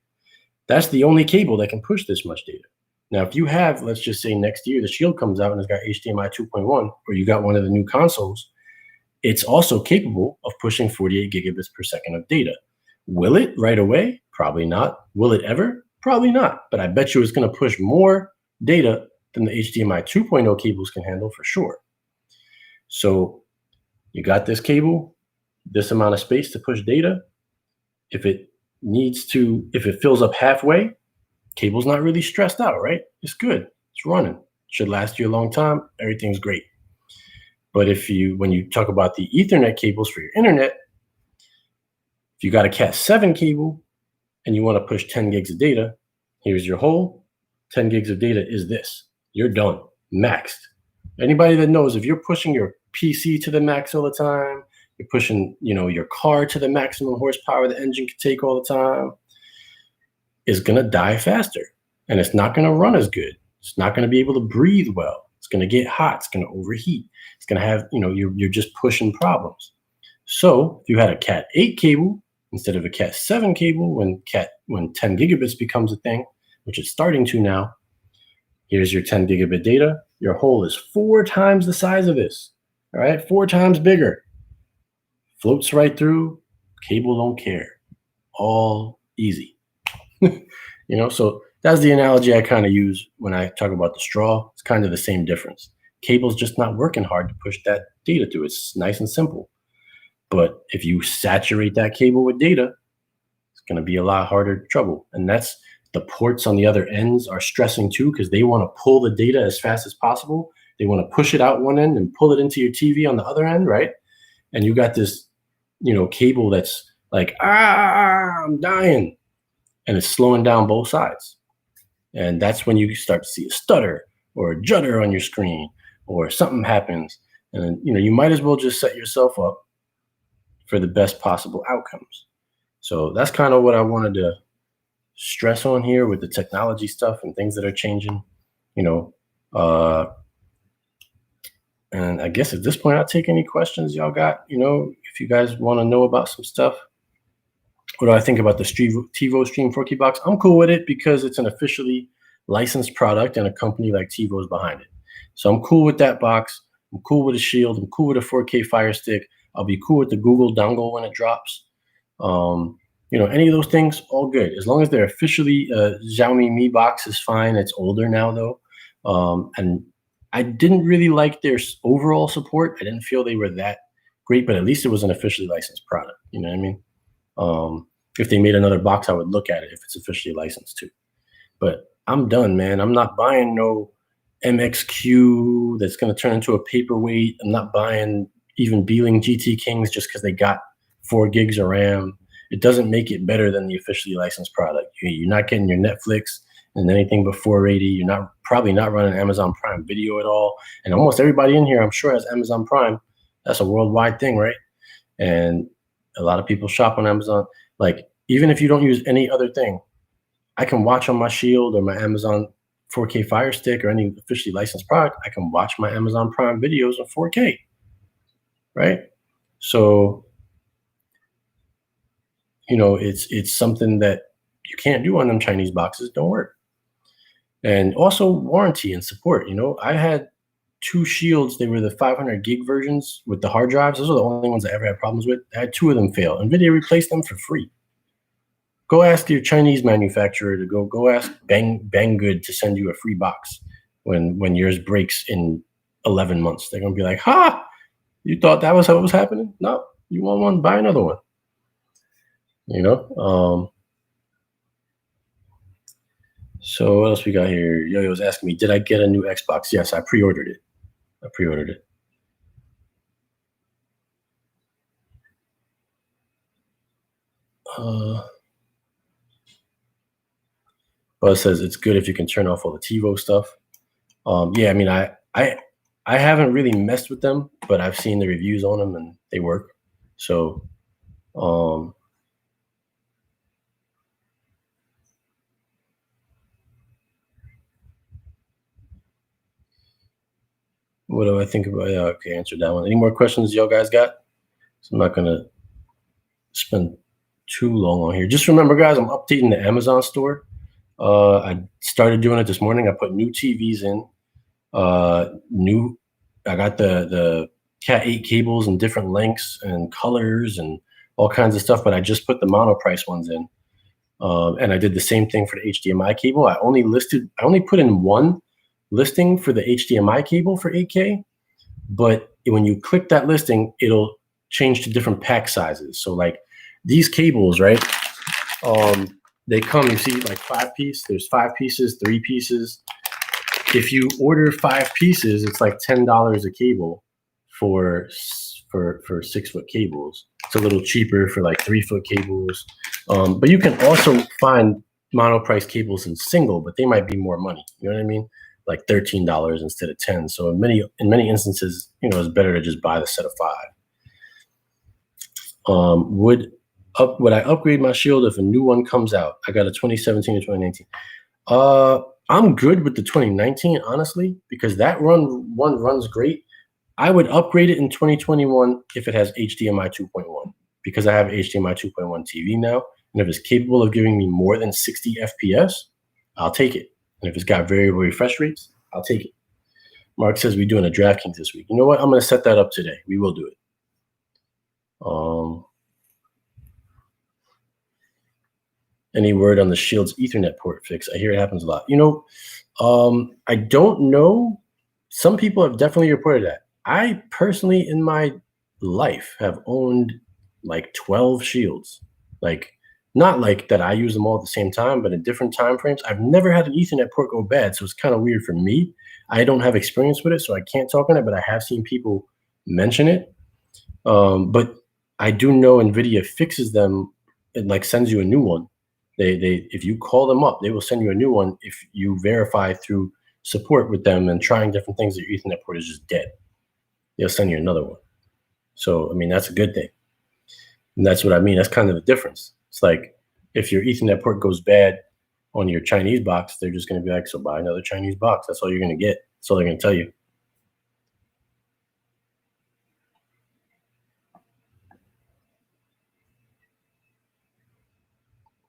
That's the only cable that can push this much data. Now, if you have, let's just say next year, the Shield comes out and it's got HDMI 2.1, or you got one of the new consoles, it's also capable of pushing 48 gigabits per second of data. Will it right away? Probably not. Will it ever? Probably not. But I bet you it's going to push more data than the HDMI 2.0 cables can handle for sure. So you got this cable, this amount of space to push data. If it fills up halfway, cable's not really stressed out, right? It's good. It's running. Should last you a long time. Everything's great. But when you talk about the Ethernet cables for your internet, if you got a Cat 7 cable and you want to push 10 gigs of data, here's your hole. 10 gigs of data is this. You're done. Maxed. Anybody that knows, if you're pushing your PC to the max all the time, you're pushing, your car to the maximum horsepower the engine can take all the time, is going to die faster. And it's not going to run as good. It's not going to be able to breathe well. It's going to get hot. It's going to overheat. It's going to have, you're just pushing problems. So if you had a Cat 8 cable instead of a Cat 7 cable, when 10 gigabits becomes a thing, which it's starting to now, here's your 10 gigabit data. Your hole is 4 times the size of this. All right, 4 times bigger. Floats right through. Cable don't care. All easy. So that's the analogy I kind of use when I talk about the straw. It's kind of the same difference. Cable's just not working hard to push that data through. It's nice and simple. But if you saturate that cable with data, it's going to be a lot harder trouble. And that's the ports on the other ends are stressing too, because they want to pull the data as fast as possible. They want to push it out one end and pull it into your TV on the other end, right? And you got this, cable that's like, I'm dying. And it's slowing down both sides. And that's when you start to see a stutter or a judder on your screen or something happens. And, you might as well just set yourself up for the best possible outcomes. So that's kind of what I wanted to stress on here with the technology stuff and things that are changing, and I guess at this point, I'll take any questions y'all got, if you guys want to know about some stuff. What do I think about the TiVo Stream 4K box? I'm cool with it because it's an officially licensed product and a company like TiVo is behind it. So I'm cool with that box. I'm cool with a Shield. I'm cool with a 4K Fire Stick. I'll be cool with the Google dongle when it drops. Any of those things, all good. As long as they're officially Xiaomi Mi box is fine. It's older now though. And I didn't really like their overall support. I didn't feel they were that great, but at least it was an officially licensed product. You know what I mean? If they made another box, I would look at it if it's officially licensed too. But I'm done, man. I'm not buying no MXQ that's going to turn into a paperweight. I'm not buying even Beeling GT Kings just because they got 4 gigs of RAM. It doesn't make it better than the officially licensed product. You're not getting your Netflix and anything but 480. You're probably not running Amazon Prime Video at all. And almost everybody in here, I'm sure, has Amazon Prime. That's a worldwide thing, right? And a lot of people shop on Amazon. Like, even if you don't use any other thing, I can watch on my Shield or my Amazon 4K Fire Stick or any officially licensed product. I can watch my Amazon Prime videos in 4K, right? So, it's something that you can't do on them Chinese boxes don't work. And also warranty and support. I had 2 Shields. They were the 500 gig versions with the hard drives. Those are the only ones I ever had problems with. I had 2 of them fail. NVIDIA replaced them for free. Go ask your Chinese manufacturer to go ask Banggood to send you a free box when yours breaks in 11 months. They're gonna be like, "Ha! You thought that was how it was happening? No, you want one? Buy another one." So what else we got here? Yo-Yo was asking me, did I get a new Xbox? Yes, I pre-ordered it. But it says it's good if you can turn off all the TiVo stuff. Yeah, I mean, I haven't really messed with them, but I've seen the reviews on them and they work. So, what do I think about? Yeah, okay, answered that one. Any more questions y'all guys got? So I'm not gonna spend too long on here. Just remember, guys, I'm updating the Amazon store. I started doing it this morning. I put new TVs in. I got the Cat 8 cables in different lengths and colors and all kinds of stuff, but I just put the monoprice ones in. And I did the same thing for the HDMI cable. I only put in one listing for the HDMI cable for 8K, but when you click that listing, it'll change to different pack sizes. So like these cables, right? They come, you see like 5-piece, there's 5 pieces, 3 pieces. If you order 5 pieces, it's like $10 a cable for 6-foot cables. It's a little cheaper for like 3-foot cables. But you can also find monoprice cables in single, but they might be more money. You know what I mean? Like $13 instead of 10. So in many instances, it's better to just buy the set of 5. Would I upgrade my Shield if a new one comes out? I got a 2017 or 2019. I'm good with the 2019, honestly, because that one runs great. I would upgrade it in 2021 if it has HDMI 2.1, because I have HDMI 2.1 TV now, and if it's capable of giving me more than 60 FPS, I'll take it. And if it's got variable refresh rates, I'll take it. Mark says we're doing a DraftKings this week. You know what? I'm going to set that up today. We will do it. Any word on the Shield's Ethernet port fix? I hear it happens a lot. I don't know. Some people have definitely reported that. I personally, in my life, have owned like 12 Shields. Like, not like that I use them all at the same time, but at different time frames. I've never had an Ethernet port go bad, so it's kind of weird for me. I don't have experience with it, so I can't talk on it, but I have seen people mention it. But I do know NVIDIA fixes them and like sends you a new one. They if you call them up, they will send you a new one if you verify through support with them and trying different things that your Ethernet port is just dead. They'll send you another one. So, I mean, that's a good thing. And that's what I mean. That's kind of the difference. It's like if your Ethernet port goes bad on your Chinese box, they're just going to be like, so buy another Chinese box. That's all you're going to get. That's all they're going to tell you.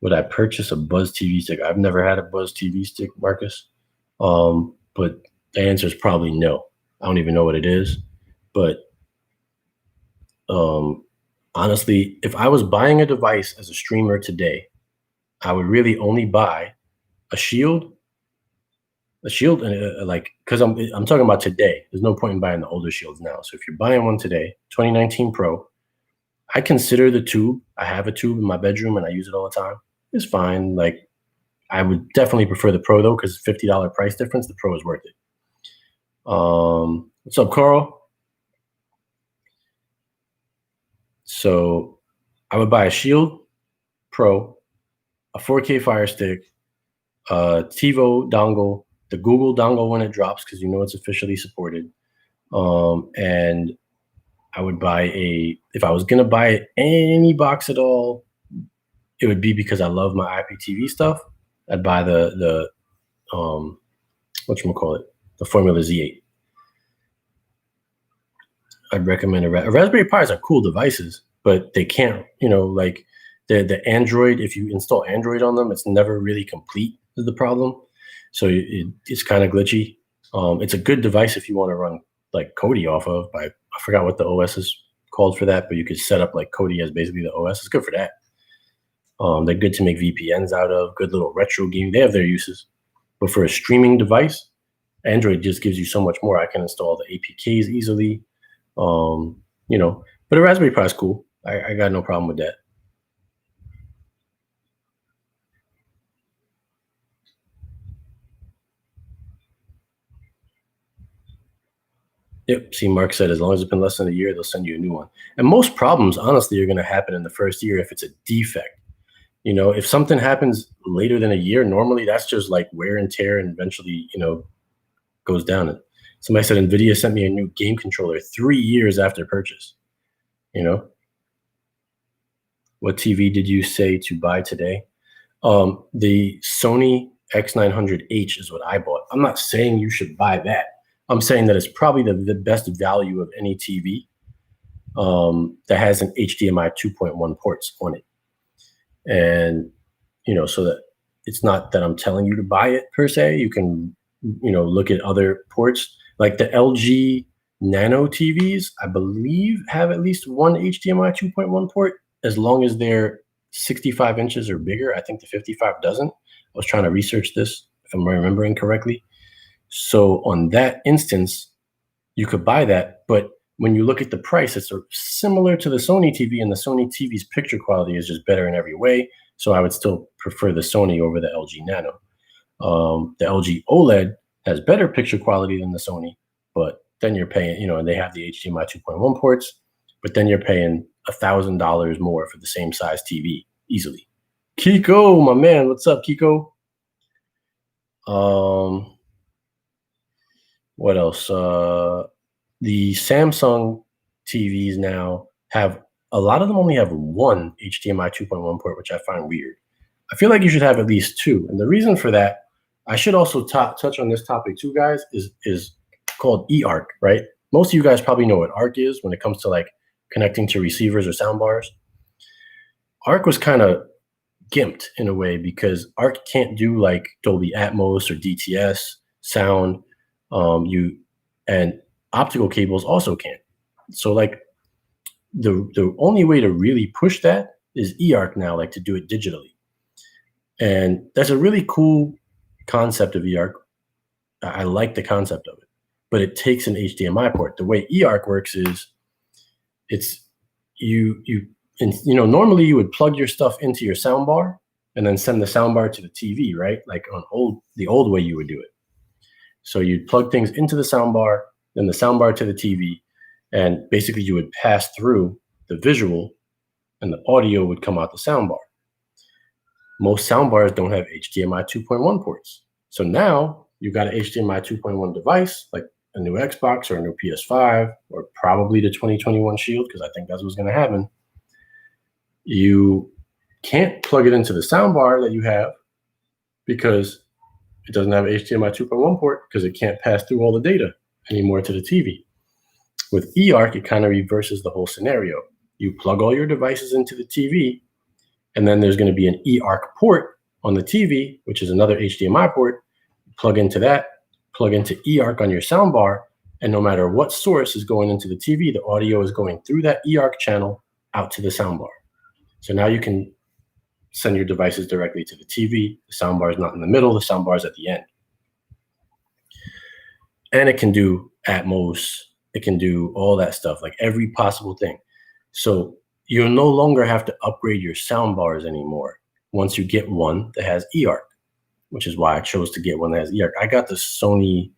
Would I purchase a Buzz TV stick? I've never had a Buzz TV stick, Marcus. But the answer is probably no. I don't even know what it is. But honestly, if I was buying a device as a streamer today, I would really only buy a Shield, and like, because I'm talking about today. There's no point in buying the older Shields now. So if you're buying one today, 2019 Pro, I consider the tube. I have a tube in my bedroom and I use it all the time. It's fine. Like, I would definitely prefer the Pro though, because $50 price difference. The Pro is worth it. What's up, Carl? So I would buy a Shield Pro, a 4K Fire Stick, a TiVo dongle, the Google dongle when it drops, because it's officially supported. And I would buy if I was going to buy any box at all, it would be because I love my IPTV stuff. I'd buy the whatchamacallit, the Formula Z8. I'd recommend a Raspberry Pis are cool devices, but they can't, like The Android, if you install Android on them, it's never really complete is the problem. So it's kind of glitchy. It's a good device if you want to run like Kodi off of. I forgot what the OS is called for that, but you could set up like Kodi as basically the OS. It's good for that. They're good to make VPNs out of. Good little retro game. They have their uses. But for a streaming device, Android just gives you so much more. I can install the APKs easily. But a Raspberry Pi is cool. I got no problem with that. Yep. See, Mark said as long as it's been less than a year, they'll send you a new one. And most problems, honestly, are going to happen in the first year if it's a defect. If something happens later than a year, normally that's just like wear and tear and eventually, goes down. And somebody said NVIDIA sent me a new game controller 3 years after purchase. What TV did you say to buy today? The Sony X900h is what I bought. I'm not saying you should buy that. I'm saying that it's probably the best value of any TV that has an HDMI 2.1 ports on it. And, so that it's not that I'm telling you to buy it per se. You can, look at other ports. Like the LG Nano TVs, I believe, have at least one HDMI 2.1 port, as long as they're 65 inches or bigger. I think the 55 doesn't. I was trying to research this, if I'm remembering correctly. So on that instance, you could buy that. But when you look at the price, it's similar to the Sony TV, and the Sony TV's picture quality is just better in every way. So I would still prefer the Sony over the LG Nano. The LG OLED has better picture quality than the Sony, but then you're paying, and they have the HDMI 2.1 ports, but then you're paying $1,000 more for the same size TV easily. Kiko, my man, what's up, Kiko? What else? The Samsung TVs now have, a lot of them only have one HDMI 2.1 port, which I find weird. I feel like you should have at least two. And the reason for that, I should also touch on this topic too, guys, is called eARC, right? Most of you guys probably know what ARC is when it comes to like connecting to receivers or soundbars. ARC was kind of gimped in a way because ARC can't do like Dolby Atmos or DTS sound. And optical cables also can't. So like the only way to really push that is eARC now, like to do it digitally. And that's a really cool concept of eARC. I like the concept of it, but it takes an HDMI port. The way eARC works is it's normally you would plug your stuff into your soundbar and then send the soundbar to the TV, right? Like the old way you would do it. So you'd plug things into the soundbar, then the soundbar to the TV, and basically you would pass through the visual and the audio would come out the soundbar. Most soundbars don't have HDMI 2.1 ports. So now you've got an HDMI 2.1 device, like a new Xbox or a new PS5, or probably the 2021 Shield, because I think that's what's going to happen. You can't plug it into the soundbar that you have because it doesn't have an HDMI 2.1 port because it can't pass through all the data anymore to the TV. With eARC, it kind of reverses the whole scenario. You plug all your devices into the TV, and then there's going to be an eARC port on the TV, which is another HDMI port. Plug into that, plug into eARC on your soundbar, and no matter what source is going into the TV, the audio is going through that eARC channel out to the soundbar. So now you can send your devices directly to the TV. The soundbar is not in the middle. The soundbar is at the end. And it can do Atmos. It can do all that stuff, like every possible thing. So you'll no longer have to upgrade your soundbars anymore once you get one that has eARC, which is why I chose to get one that has eARC. I got the Sony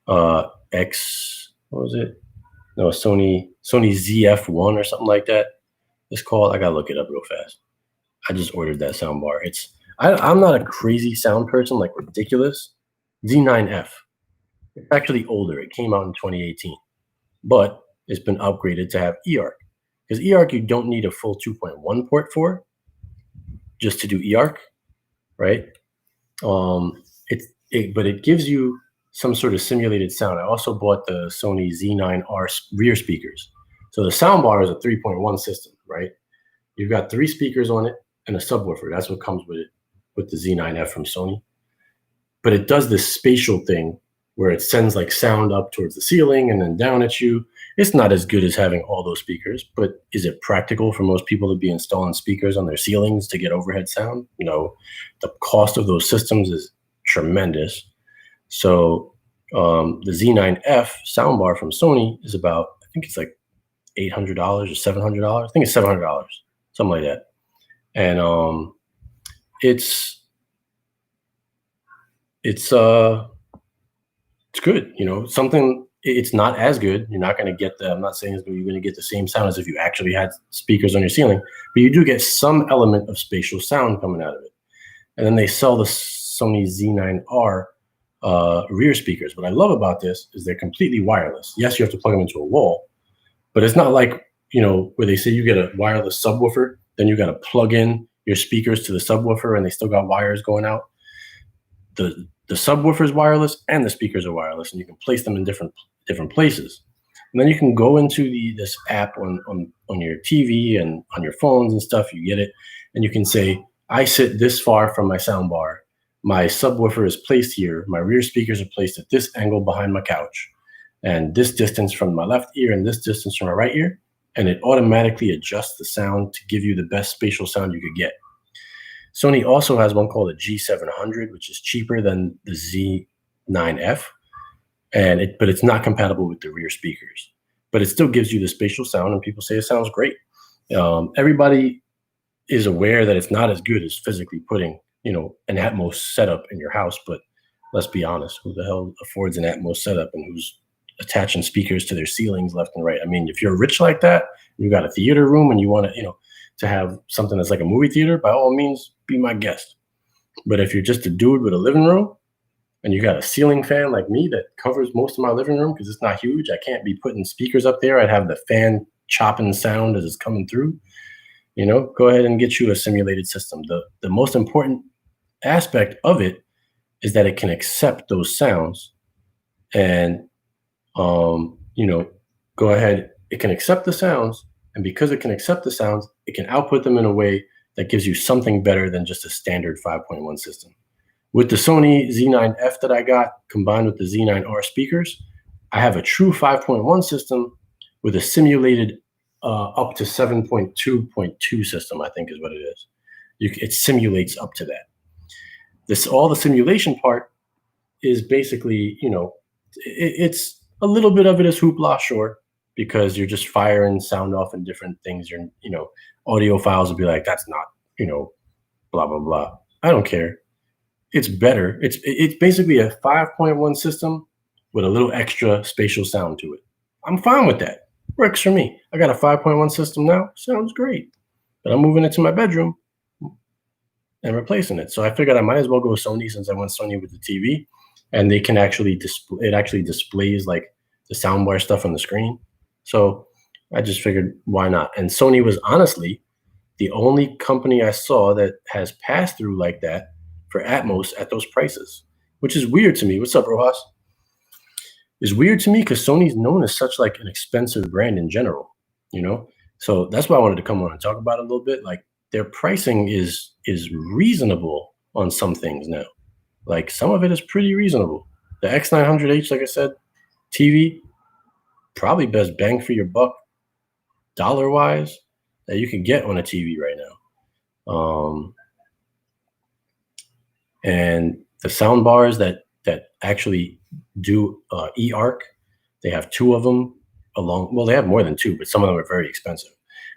Sony ZF1 or something like that. It's called. I gotta look it up real fast. I just ordered that soundbar. I'm not a crazy sound person, like ridiculous. Z9F. It's actually older. It came out in 2018, but it's been upgraded to have eARC. Because eARC, you don't need a full 2.1 port for, just to do eARC, right? But it gives you some sort of simulated sound. I also bought the Sony Z9R rear speakers. So the soundbar is a 3.1 system, right? You've got 3 speakers on it and a subwoofer. That's what comes with it, with the Z9F from Sony. But it does this spatial thing where it sends like sound up towards the ceiling and then down at you. It's not as good as having all those speakers, but is it practical for most people to be installing speakers on their ceilings to get overhead sound? No. The cost of those systems is tremendous. So the Z9F soundbar from Sony is about, I think it's like $800 or $700. I think it's $700, something like that. And it's good, you know. It's not as good. You're not going to get I'm not saying you're going to get the same sound as if you actually had speakers on your ceiling, but you do get some element of spatial sound coming out of it. And then they sell the Sony Z9R rear speakers. What I love about this is they're completely wireless. Yes, you have to plug them into a wall, but it's not like, you know, where they say you get a wireless subwoofer, then you got to plug in your speakers to the subwoofer and they still got wires going out. The subwoofer is wireless and the speakers are wireless, and you can place them in different places. And then you can go into this app on your TV and on your phones and stuff. You get it, and you can say, I sit this far from my sound bar. My subwoofer is placed here. My rear speakers are placed at this angle behind my couch, and this distance from my left ear and this distance from my right ear. And it automatically adjusts the sound to give you the best spatial sound you could get. Sony also has one called a G700, which is cheaper than the Z9F, but it's not compatible with the rear speakers. But it still gives you the spatial sound, and people say it sounds great. Everybody is aware that it's not as good as physically putting, you know, an Atmos setup in your house. But let's be honest, who the hell affords an Atmos setup and who's attaching speakers to their ceilings left and right? I mean, if you're rich like that, you got a theater room and you want to, you know, to have something that's like a movie theater, by all means, be my guest. But if you're just a dude with a living room and you got a ceiling fan like me that covers most of my living room because it's not huge, I can't be putting speakers up there. I'd have the fan chopping sound as it's coming through. You know, go ahead and get you a simulated system. The most important aspect of it is that it can accept those sounds, and you know, go ahead. It can accept the sounds, and because it can accept the sounds, it can output them in a way that gives you something better than just a standard 5.1 system. With the Sony Z9F that I got, combined with the Z9R speakers, I have a true 5.1 system with a simulated up to 7.2.2 system, I think is what it is. It simulates up to that. All the simulation part is basically, you know, it's a little bit of it is hoopla, sure, because you're just firing sound off in different things. You know, audiophiles will be like, that's not, you know, blah, blah, blah. I don't care. It's better. It's basically a 5.1 system with a little extra spatial sound to it. I'm fine with that. Works for me. I got a 5.1 system now. Sounds great. But I'm moving it to my bedroom and replacing it. So I figured I might as well go with Sony, since I went Sony with the TV. And they can actually display, it actually displays like the soundbar stuff on the screen. So I just figured, why not? And Sony was honestly the only company I saw that has passed through like that for Atmos at those prices, which is weird to me. What's up, Rojas? It's weird to me because Sony's known as such like an expensive brand in general, you know? So that's why I wanted to come on and talk about it a little bit. Like, their pricing is reasonable on some things now. Like, some of it is pretty reasonable. The X900h, like I said, TV, probably best bang for your buck, dollar-wise, that you can get on a TV right now. And the sound bars that actually do e-arc, they have 2 of them well, they have more than 2, but some of them are very expensive.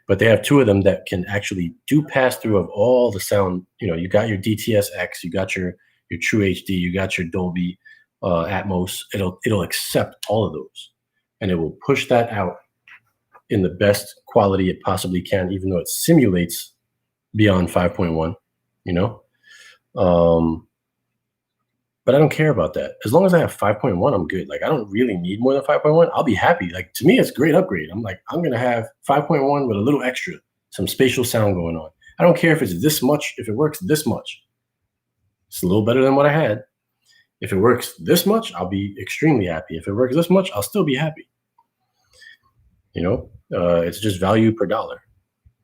But they have 2 of them that can actually do pass-through of all the sound. You know, you got your DTS-X, you got your True HD, you got your Dolby Atmos. It'll accept all of those, and it will push that out in the best quality it possibly can, even though it simulates beyond 5.1, you know? But I don't care about that. As long as I have 5.1, I'm good. Like, I don't really need more than 5.1. I'll be happy. Like, to me, it's a great upgrade. I'm like, I'm going to have 5.1 with a little extra, some spatial sound going on. I don't care if it's this much, if it works this much. It's a little better than what I had. If it works this much, I'll be extremely happy. If it works this much, I'll still be happy. You know, it's just value per dollar.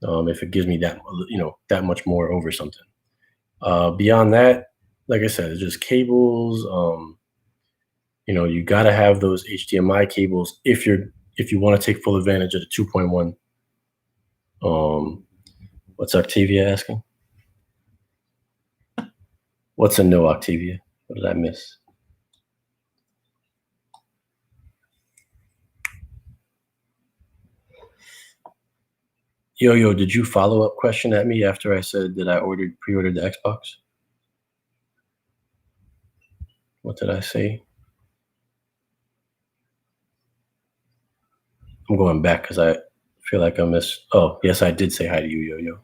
if it gives me that, that much more over something. Beyond that, like I said, it's just cables. You got to have those HDMI cables if you want to take full advantage of the 2.1. What's Octavia asking? What's a no, Octavia? What did I miss? Yo, did you follow up question at me after I said that I pre-ordered the Xbox? What did I say? I'm going back because I feel like I missed. Oh, yes, I did say hi to you, Yo.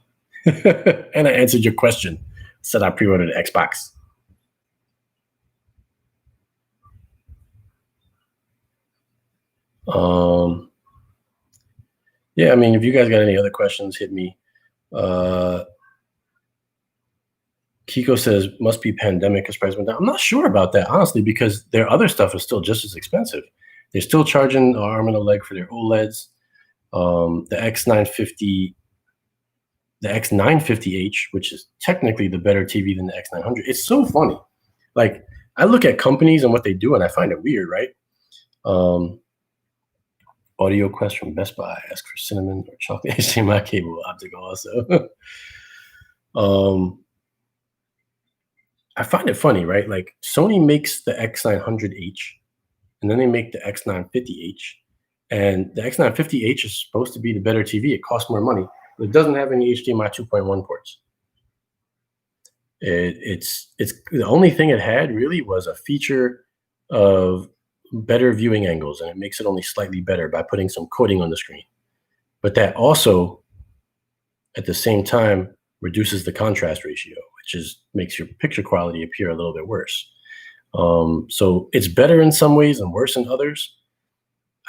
And I answered your question. Said I pre-ordered the Xbox. Yeah, I mean, if you guys got any other questions, hit me. Kiko says, must be pandemic because price went down. I'm not sure about that, honestly, because their other stuff is still just as expensive. They're still charging an arm and a leg for their OLEDs. The X950, the X950h, which is technically the better TV than the X900. It's so funny. Like, I look at companies and what they do, and I find it weird, right? Audio quest from Best Buy. Ask for cinnamon or chocolate HDMI cable optical also. I find it funny, right? Like, Sony makes the X900h, and then they make the X950h. And the X950h is supposed to be the better TV. It costs more money, but it doesn't have any HDMI 2.1 ports. It's the only thing it had really was a feature of better viewing angles, and it makes it only slightly better by putting some coating on the screen. But that also, at the same time, reduces the contrast ratio, which makes your picture quality appear a little bit worse. So it's better in some ways and worse in others.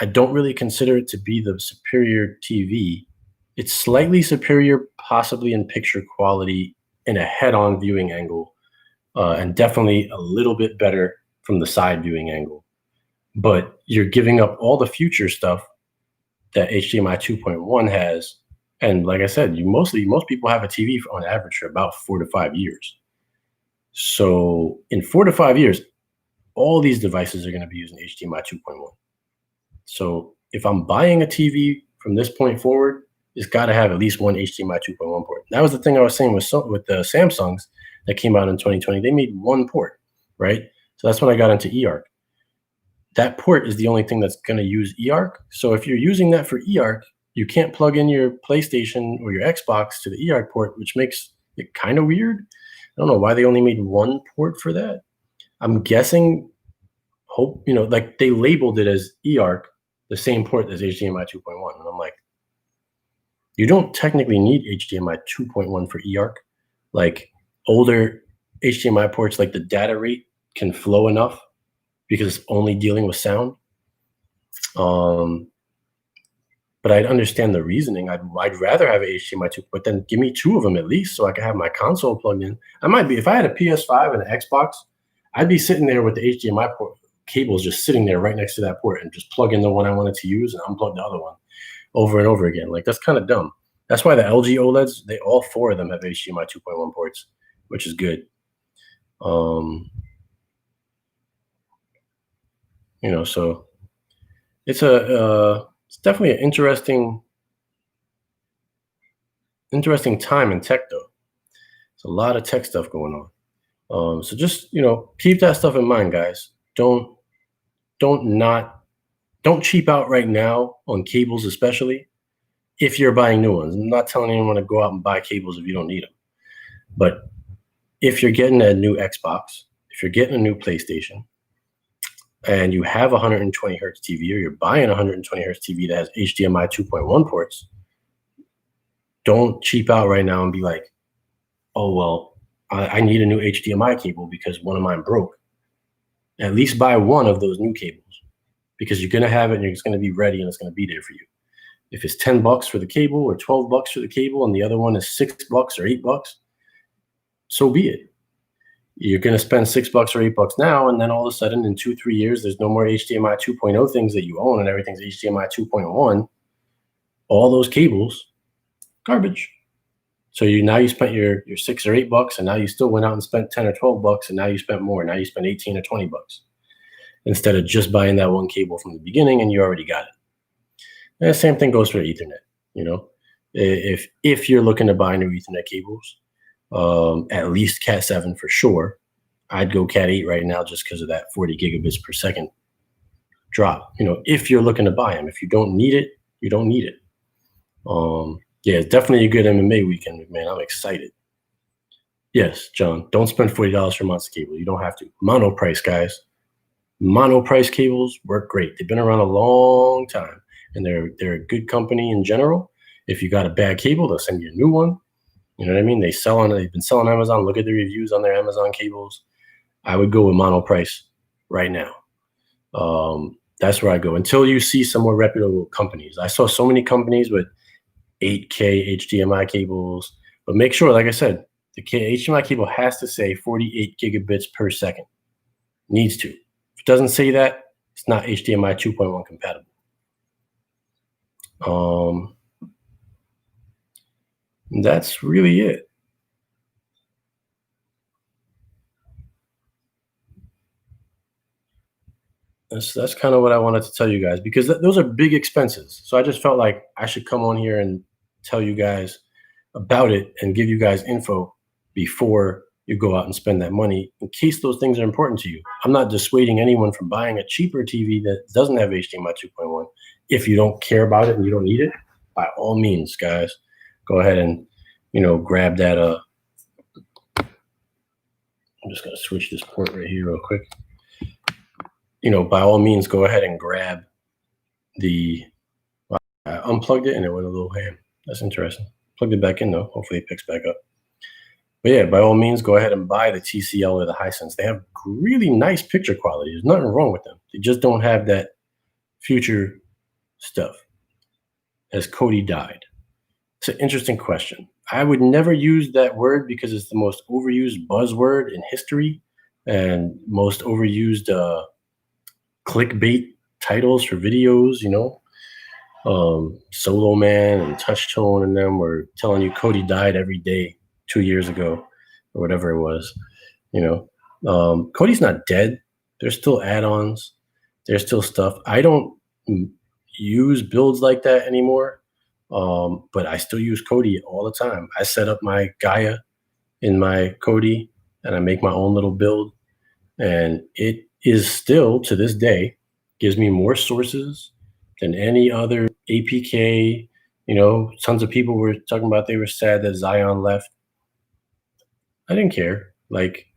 I don't really consider it to be the superior TV. It's slightly superior, possibly in picture quality in a head-on viewing angle, and definitely a little bit better from the side viewing angle. But you're giving up all the future stuff that HDMI 2.1 has. And like I said, most people have a TV on average for about 4 to 5 years. So in 4 to 5 years, all these devices are going to be using HDMI 2.1. So if I'm buying a TV from this point forward, it's got to have at least one HDMI 2.1 port. That was the thing I was saying with the Samsungs that came out in 2020. They made one port, right? So that's when I got into eARC. That port is the only thing that's going to use eARC. So if you're using that for eARC, you can't plug in your PlayStation or your Xbox to the eARC port, which makes it kind of weird. I don't know why they only made one port for that. I'm guessing, like they labeled it as eARC, the same port as HDMI 2.1. And I'm like, you don't technically need HDMI 2.1 for eARC. Like older HDMI ports, like the data rate can flow enough because it's only dealing with sound. But I'd understand the reasoning. I'd rather have an HDMI 2, but then give me two of them at least so I can have my console plugged in. If I had a PS5 and an Xbox, I'd be sitting there with the HDMI port cables just sitting there right next to that port and just plug in the one I wanted to use and unplug the other one over and over again. Like, that's kind of dumb. That's why the LG OLEDs, all four of them have HDMI 2.1 ports, which is good. So it's it's definitely an interesting time in tech, though. It's a lot of tech stuff going on. So just, keep that stuff in mind, guys. Don't cheap out right now on cables, especially if you're buying new ones. I'm not telling anyone to go out and buy cables if you don't need them. But if you're getting a new Xbox, if you're getting a new PlayStation, and you have a 120 hertz TV, or you're buying a 120 hertz TV that has HDMI 2.1 ports, don't cheap out right now and be like, oh, well, I need a new HDMI cable because one of mine broke. At least buy one of those new cables because you're going to have it and it's going to be ready and it's going to be there for you. If it's $10 for the cable or $12 for the cable and the other one is $6 or $8, so be it. You're going to spend $6 or $8 now, and then all of a sudden in 2-3 years, there's no more HDMI 2.0 things that you own and everything's HDMI 2.1. All those cables Garbage. So now you spent your $6 or $8, and now you still went out and spent 10 or 12 bucks, and now you spent more. Now you spent 18 or 20 bucks instead of just buying that one cable from the beginning, and you already got it. And the same thing goes for Ethernet. You know, if you're looking to buy new Ethernet cables, at least Cat 7 for sure. I'd go Cat 8 right now just because of that 40 gigabits per second drop. You know, if you're looking to buy them. If you don't need it, you don't need it. Yeah, it's definitely a good MMA weekend, man. I'm excited. Yes, John, don't spend $40 for months cable. You don't have to. Mono price, guys. Mono price cables work great. They've been around a long time, and they're a good company in general. If you got a bad cable, they'll send you a new one. You know what I mean? They've been selling on Amazon. Look at the reviews on their Amazon cables. I would go with mono price right now. That's where I go until you see some more reputable companies. I saw so many companies with 8K HDMI cables, but make sure, like I said, the HDMI cable has to say 48 gigabits per second. Needs to. If it doesn't say that, it's not HDMI 2.1 compatible. That's really it. That's kind of what I wanted to tell you guys, because those are big expenses. So I just felt like I should come on here and tell you guys about it and give you guys info before you go out and spend that money, in case those things are important to you. I'm not dissuading anyone from buying a cheaper TV that doesn't have HDMI 2.1. If you don't care about it and you don't need it, by all means, guys, go ahead and, you know, grab that. I'm just going to switch this port right here real quick. You know, by all means, go ahead and grab the, I unplugged it and it went a little ham. That's interesting. Plugged it back in though. Hopefully it picks back up. But yeah, by all means, go ahead and buy the TCL or the Hisense. They have really nice picture quality. There's nothing wrong with them. They just don't have that future stuff. Has Cody died? It's an interesting question. I would never use that word because it's the most overused buzzword in history and most overused clickbait titles for videos, you know. Solo Man and Touch Tone and them were telling you Cody died every day 2 years ago or whatever it was, you know. Cody's not dead. There's still add-ons. There's still stuff. I don't use builds like that anymore, but I still use Cody all the time. I set up my Gaia in my Cody and I make my own little build, and it is still, to this day, gives me more sources than any other APK. You know, tons of people were talking about they were sad that Zion left. I didn't care. Like,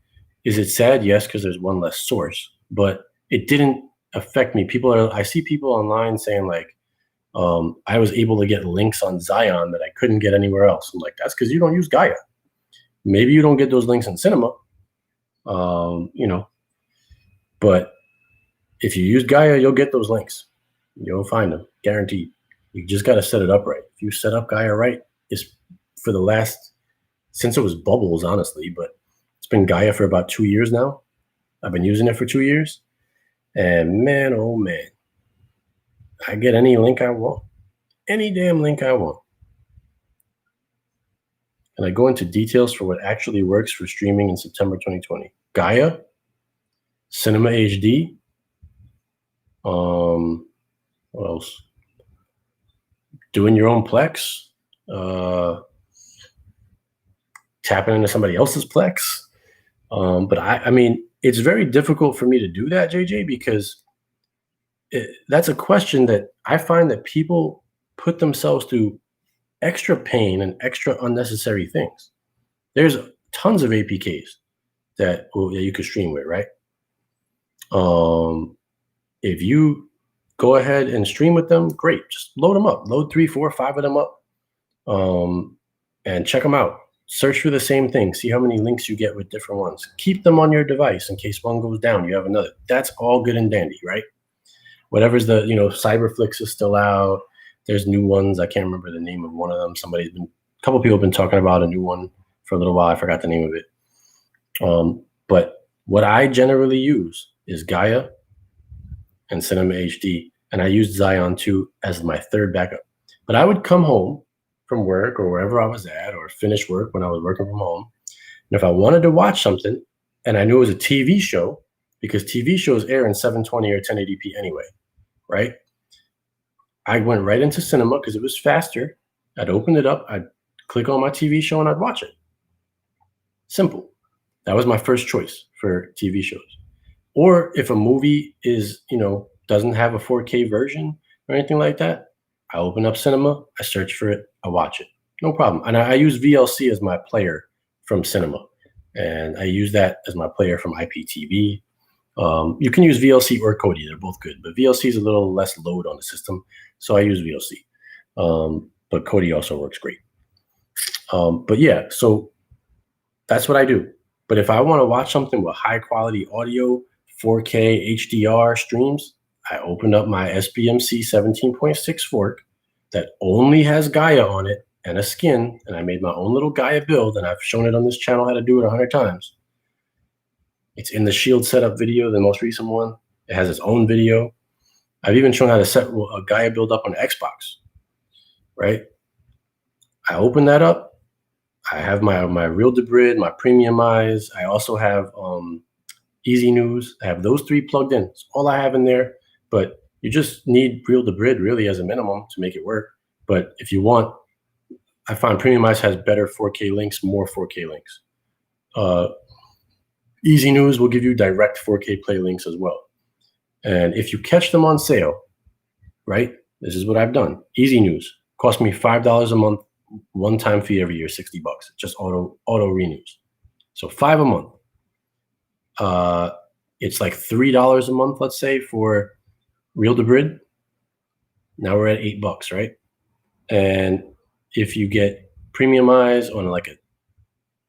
is it sad? Yes, because there's one less source, but it didn't affect me. I see people online saying like, I was able to get links on Zion that I couldn't get anywhere else. I'm like, that's because you don't use Gaia. Maybe you don't get those links in Cinema, you know, but if you use Gaia, you'll get those links. You'll find them, guaranteed. You just got to set it up right. If you set up Gaia right, it's for the last, since it was Bubbles, honestly, but it's been Gaia for about 2 years now. I've been using it for 2 years. And man, oh man, I get any link I want. Any damn link I want. And I go into details for what actually works for streaming in September 2020. Gaia, Cinema HD, what else? Doing your own Plex, tapping into somebody else's Plex. But I mean, it's very difficult for me to do that, JJ, because that's a question that I find that people put themselves through extra pain and extra unnecessary things. There's tons of APKs that you could stream with, right? If you go ahead and stream with them, great. Just load them up. Load 3, 4, 5 of them up, and check them out. Search for the same thing. See how many links you get with different ones. Keep them on your device in case one goes down. You have another. That's all good and dandy, right? Whatever's the, Cyberflix is still out. There's new ones. I can't remember the name of one of them. A couple people have been talking about a new one for a little while. I forgot the name of it. But what I generally use is Gaia and Cinema HD, and I used Zion too as my third backup. But I would come home from work or wherever I was at, or finish work when I was working from home. And if I wanted to watch something and I knew it was a TV show, because TV shows air in 720 or 1080p anyway, right? I went right into cinema because it was faster. I'd open it up, I'd click on my TV show, and I'd watch it. Simple. That was my first choice for TV shows. Or if a movie is, doesn't have a 4K version or anything like that, I open up cinema, I search for it, I watch it. No problem. And I use VLC as my player from cinema. And I use that as my player from IPTV. You can use VLC or Kodi. They're both good. But VLC is a little less load on the system. So I use VLC. But Kodi also works great. But yeah, so that's what I do. But if I want to watch something with high quality audio, 4K HDR streams, I open up my SBMC 17.6 fork that only has Gaia on it and a skin, and I made my own little Gaia build, and I've shown it on this channel how to do it 100 times. It's in the Shield setup video, the most recent one. It has its own video. I've even shown how to set a Gaia build up on Xbox, right? I open that up. I have my Real Debrid, my Premium Eyes. I also have Easy News. I have those three plugged in. It's all I have in there. But you just need Real Debrid really as a minimum to make it work. But if you want, I find Premium Eyes has better 4K links, more 4K links. Easy News will give you direct 4K play links as well. And if you catch them on sale, right, this is what I've done. Easy News cost me $5 a month, one-time fee every year, $60. Just auto renews. So $5 a month. It's like $3 a month, let's say, for Real Debrid. Now we're at $8, right? And if you get Premium Eyes on like a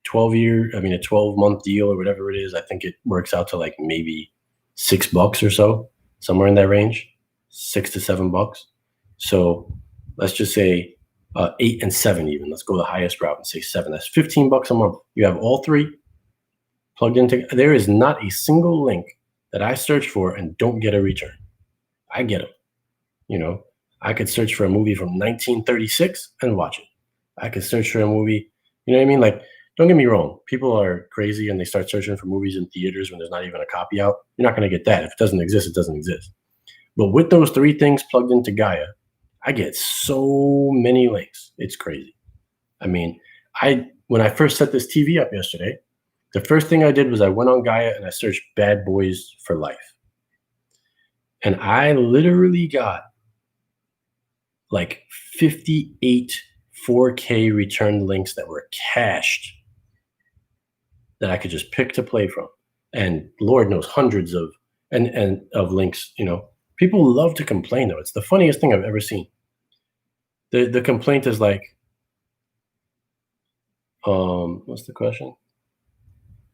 12-month deal or whatever it is, I think it works out to like maybe $6 or so, somewhere in that range, $6 to $7. So let's just say 8 and 7 even. Let's go the highest route and say 7. That's $15 a month. You have all three plugged into. There is not a single link that I search for and don't get a return. I get them. I could search for a movie from 1936 and watch it. I could search for a movie, you know what I mean? Like, don't get me wrong. People are crazy and they start searching for movies in theaters when there's not even a copy out. You're not going to get that. If it doesn't exist, it doesn't exist. But with those three things plugged into Gaia, I get so many links. It's crazy. I mean, when I first set this TV up yesterday, the first thing I did was I went on Gaia and I searched Bad Boys for Life. And I literally got like 58 4K returned links that were cached that I could just pick to play from. And Lord knows hundreds of links. People love to complain though. It's the funniest thing I've ever seen. The complaint is like, what's the question?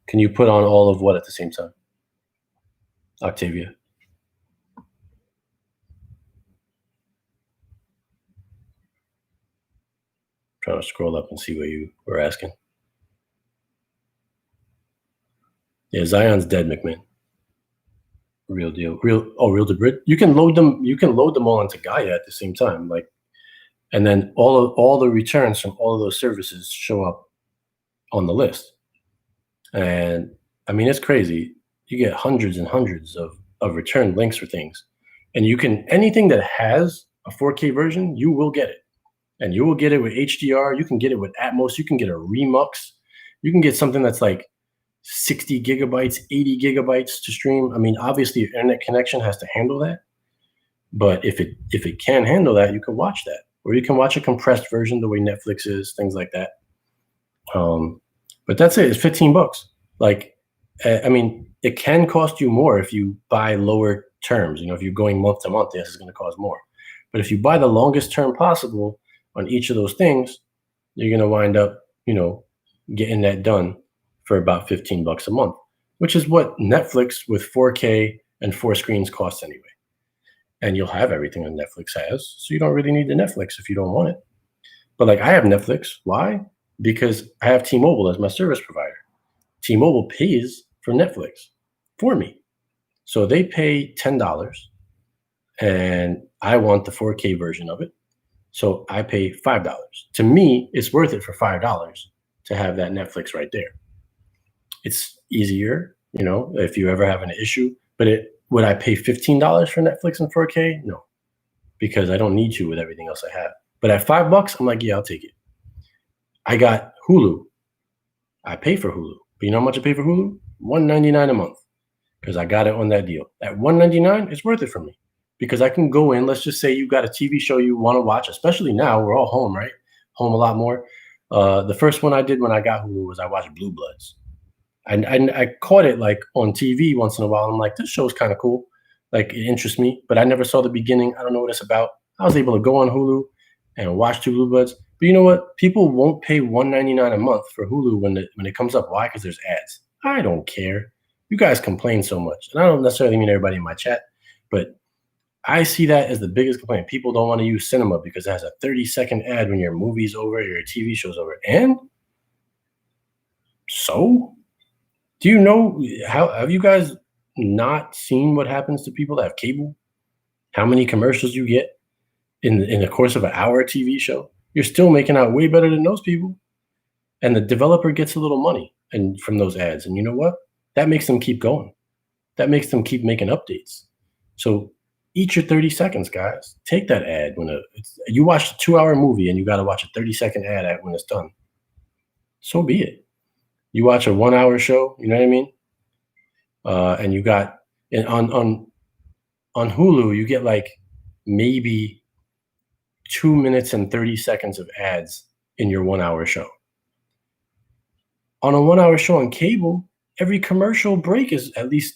Can you put on all of what at the same time? Octavia. Trying to scroll up and see what you were asking. Yeah, Zion's dead, McMahon. Real deal. Real Debrid. You can load them. You can load them all into Gaia at the same time, and then all the returns from all of those services show up on the list. And I mean, it's crazy. You get hundreds and hundreds of returned links for things, and anything that has a 4K version, you will get it. And you will get it with HDR. You can get it with Atmos. You can get a Remux. You can get something that's like 60 gigabytes, 80 gigabytes to stream. I mean, obviously, your internet connection has to handle that. But if it can handle that, you can watch that. Or you can watch a compressed version the way Netflix is, things like that. But that's it. It's $15. I mean, it can cost you more if you buy lower terms. If you're going month to month, yes, it's going to cost more. But if you buy the longest term possible on each of those things, you're going to wind up, getting that done for about $15 a month, which is what Netflix with 4K and 4 screens costs anyway. And you'll have everything that Netflix has, so you don't really need the Netflix if you don't want it. But I have Netflix. Why? Because I have T-Mobile as my service provider. T-Mobile pays for Netflix for me. So they pay $10, and I want the 4K version of it. So I pay $5. To me, it's worth it for $5 to have that Netflix right there. It's easier, if you ever have an issue. But would I pay $15 for Netflix in 4K? No, because I don't need to with everything else I have. But at $5, I'm like, yeah, I'll take it. I got Hulu. I pay for Hulu. But you know how much I pay for Hulu? $1.99 a month, because I got it on that deal. At $1.99, it's worth it for me, because I can go in. Let's just say you got a TV show you want to watch, especially now we're all home, right? Home a lot more. The first one I did when I got Hulu was I watched Blue Bloods. I caught it like on TV once in a while. I'm like, this show's kind of cool. Like, it interests me, but I never saw the beginning. I don't know what it's about. I was able to go on Hulu and watch 2 Blue Bloods. But you know what? People won't pay $1.99 a month for Hulu when it comes up. Why? Because there's ads. I don't care. You guys complain so much. And I don't necessarily mean everybody in my chat, but I see that as the biggest complaint. People don't want to use cinema because it has a 30-second ad when your movie's over, your TV show's over. And so, do you know have you guys not seen what happens to people that have cable? How many commercials you get in the course of an hour TV show? You're still making out way better than those people. And the developer gets a little money from those ads. And you know what? That makes them keep going. That makes them keep making updates. So eat your 30 seconds, guys. Take that ad you watch a 2-hour movie and you got to watch a 30-second ad when it's done. So be it. You watch a 1-hour show, you know what I mean? And you got on Hulu, you get like maybe 2 minutes and 30 seconds of ads in your 1-hour show. On a 1-hour show on cable, every commercial break is at least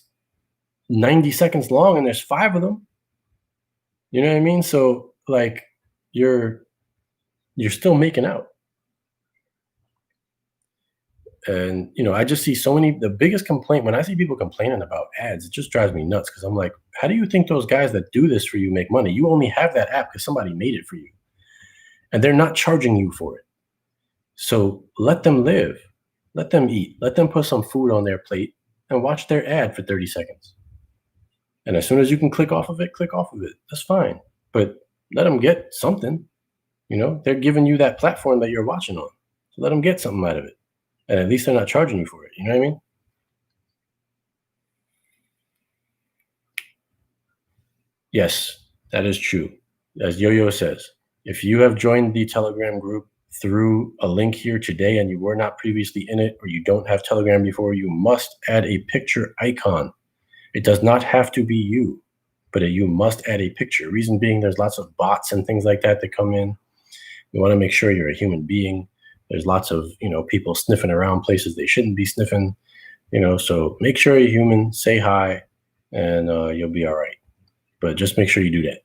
90 seconds long, and there's 5 of them. You know what I mean? So like you're still making out. And I just see the biggest complaint when I see people complaining about ads, it just drives me nuts, because I'm like, how do you think those guys that do this for you make money? You only have that app because somebody made it for you, and they're not charging you for it. So let them live, let them eat, let them put some food on their plate and watch their ad for 30 seconds. And as soon as you can click off of it, click off of it. That's fine. But let them get something. They're giving you that platform that you're watching on. So let them get something out of it. And at least they're not charging you for it. You know what I mean? Yes, that is true. As Yo-Yo says, if you have joined the Telegram group through a link here today and you were not previously in it, or you don't have Telegram before, you must add a picture icon. It does not have to be you, but you must add a picture. Reason being, there's lots of bots and things like that come in. You want to make sure you're a human being. There's lots of, people sniffing around places they shouldn't be sniffing, so make sure you're human, say hi, and you'll be all right. But just make sure you do that.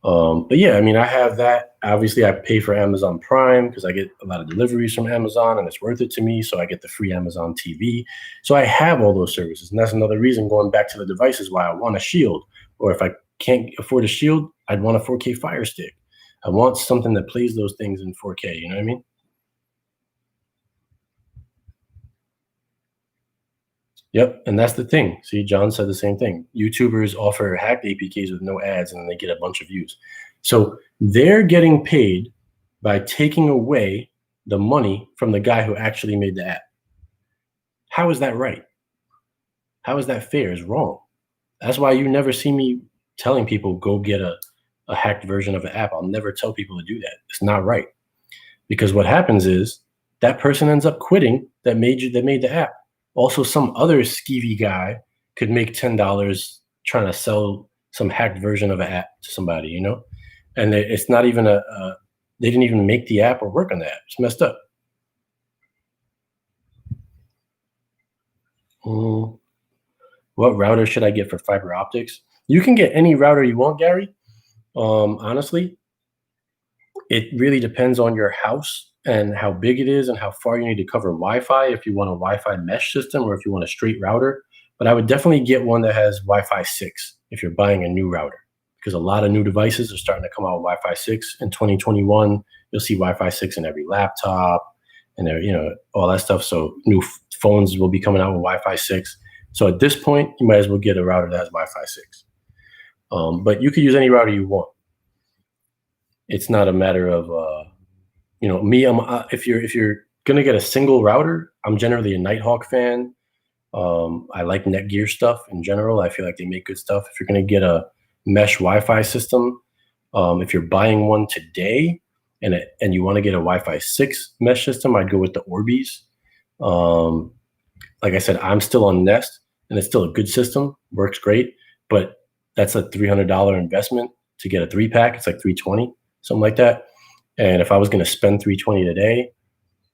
But yeah, I mean, I have that. Obviously, I pay for Amazon Prime because I get a lot of deliveries from Amazon, and it's worth it to me. So I get the free Amazon TV. So I have all those services. And that's another reason, going back to the devices, why I want a Shield. Or if I can't afford a Shield, I'd want a 4K Fire Stick. I want something that plays those things in 4K. You know what I mean? Yep, and that's the thing. See, John said the same thing. YouTubers offer hacked APKs with no ads, and then they get a bunch of views. So they're getting paid by taking away the money from the guy who actually made the app. How is that right? How is that fair? It's wrong. That's why you never see me telling people go get a hacked version of an app. I'll never tell people to do that. It's not right. Because what happens is that person ends up quitting that made the app. Also, some other skeevy guy could make $10 trying to sell some hacked version of an app to somebody, and it's not even they didn't even make the app or work on the app. It's messed up. What router should I get for fiber optics? You can get any router you want, Gary. Honestly, it really depends on your house and how big it is and how far you need to cover Wi-Fi, if you want a Wi-Fi mesh system or if you want a straight router. But I would definitely get one that has Wi-Fi 6 if you're buying a new router, because a lot of new devices are starting to come out with Wi-Fi 6. In 2021, you'll see Wi-Fi 6 in every laptop and all that stuff. So new phones will be coming out with Wi-Fi 6. So at this point, you might as well get a router that has Wi-Fi 6. But you could use any router you want. It's not a matter of me. If you're gonna get a single router, I'm generally a Nighthawk fan. I like Netgear stuff in general. I feel like they make good stuff. If you're gonna get a mesh Wi-Fi system, if you're buying one today and you want to get a Wi-Fi 6 mesh system, I'd go with the Orbeez. Like I said, I'm still on Nest, and it's still a good system, works great, but that's a $300 investment to get a 3-pack. It's like $320, something like that. And if I was going to spend $320 today,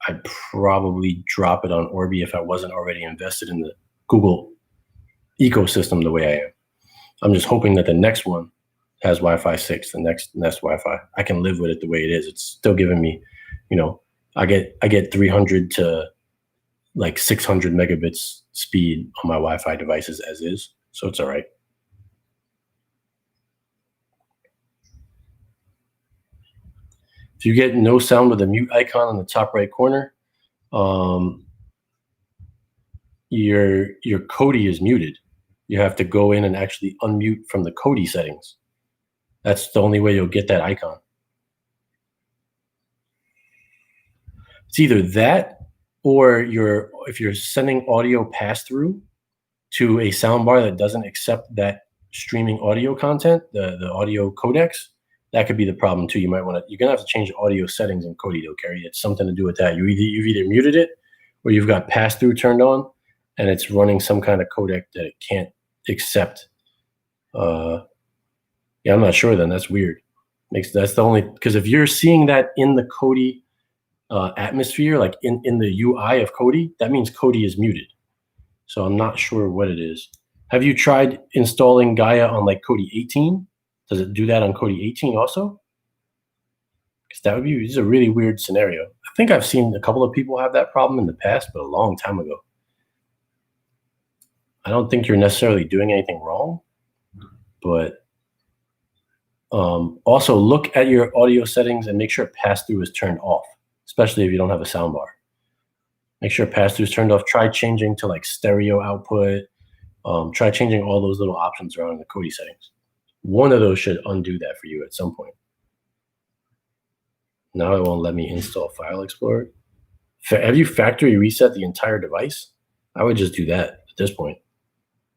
I'd probably drop it on Orbi if I wasn't already invested in the Google ecosystem the way I am. I'm just hoping that the next one has Wi-Fi 6, the next Nest Wi-Fi. I can live with it the way it is. It's still giving me, I get 300 to like 600 megabits speed on my Wi-Fi devices as is, so it's all right. If you get no sound with a mute icon on the top right corner, your Kodi is muted. You have to go in and actually unmute from the Kodi settings. That's the only way you'll get that icon. It's either that or if you're sending audio pass-through to a soundbar that doesn't accept that streaming audio content, the audio codecs, that could be the problem too. You're gonna have to change audio settings in Kodi though, Kerry. It's something to do with that. You've either muted it or you've got pass-through turned on and it's running some kind of codec that it can't accept. Yeah, I'm not sure then. That's weird. That's the only, because if you're seeing that in the Kodi atmosphere, like in the UI of Kodi, that means Kodi is muted. So I'm not sure what it is. Have you tried installing Gaia on like Kodi 18? Does it do that on Kodi 18 also? Because this is a really weird scenario. I think I've seen a couple of people have that problem in the past, but a long time ago. I don't think you're necessarily doing anything wrong, but also look at your audio settings and make sure pass-through is turned off, especially if you don't have a soundbar. Make sure pass-through is turned off. Try changing to like stereo output. Try changing all those little options around in the Kodi settings. One of those should undo that for you at some point. Now it won't let me install File Explorer. Have you factory reset the entire device? I would just do that at this point.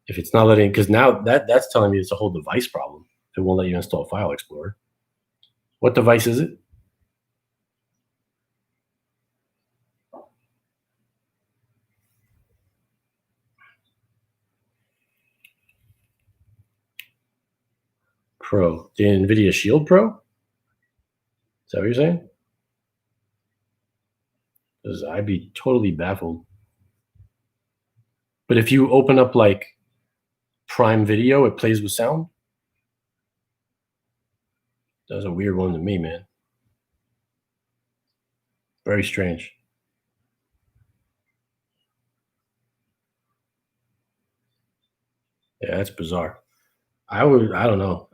If it's not letting, because now that's telling me it's a whole device problem. It won't let you install File Explorer. What device is it? Pro. The NVIDIA Shield Pro? Is that what you're saying? Because I'd be totally baffled. But if you open up like Prime Video, it plays with sound? That's a weird one to me, man. Very strange. Yeah, that's bizarre. I don't know.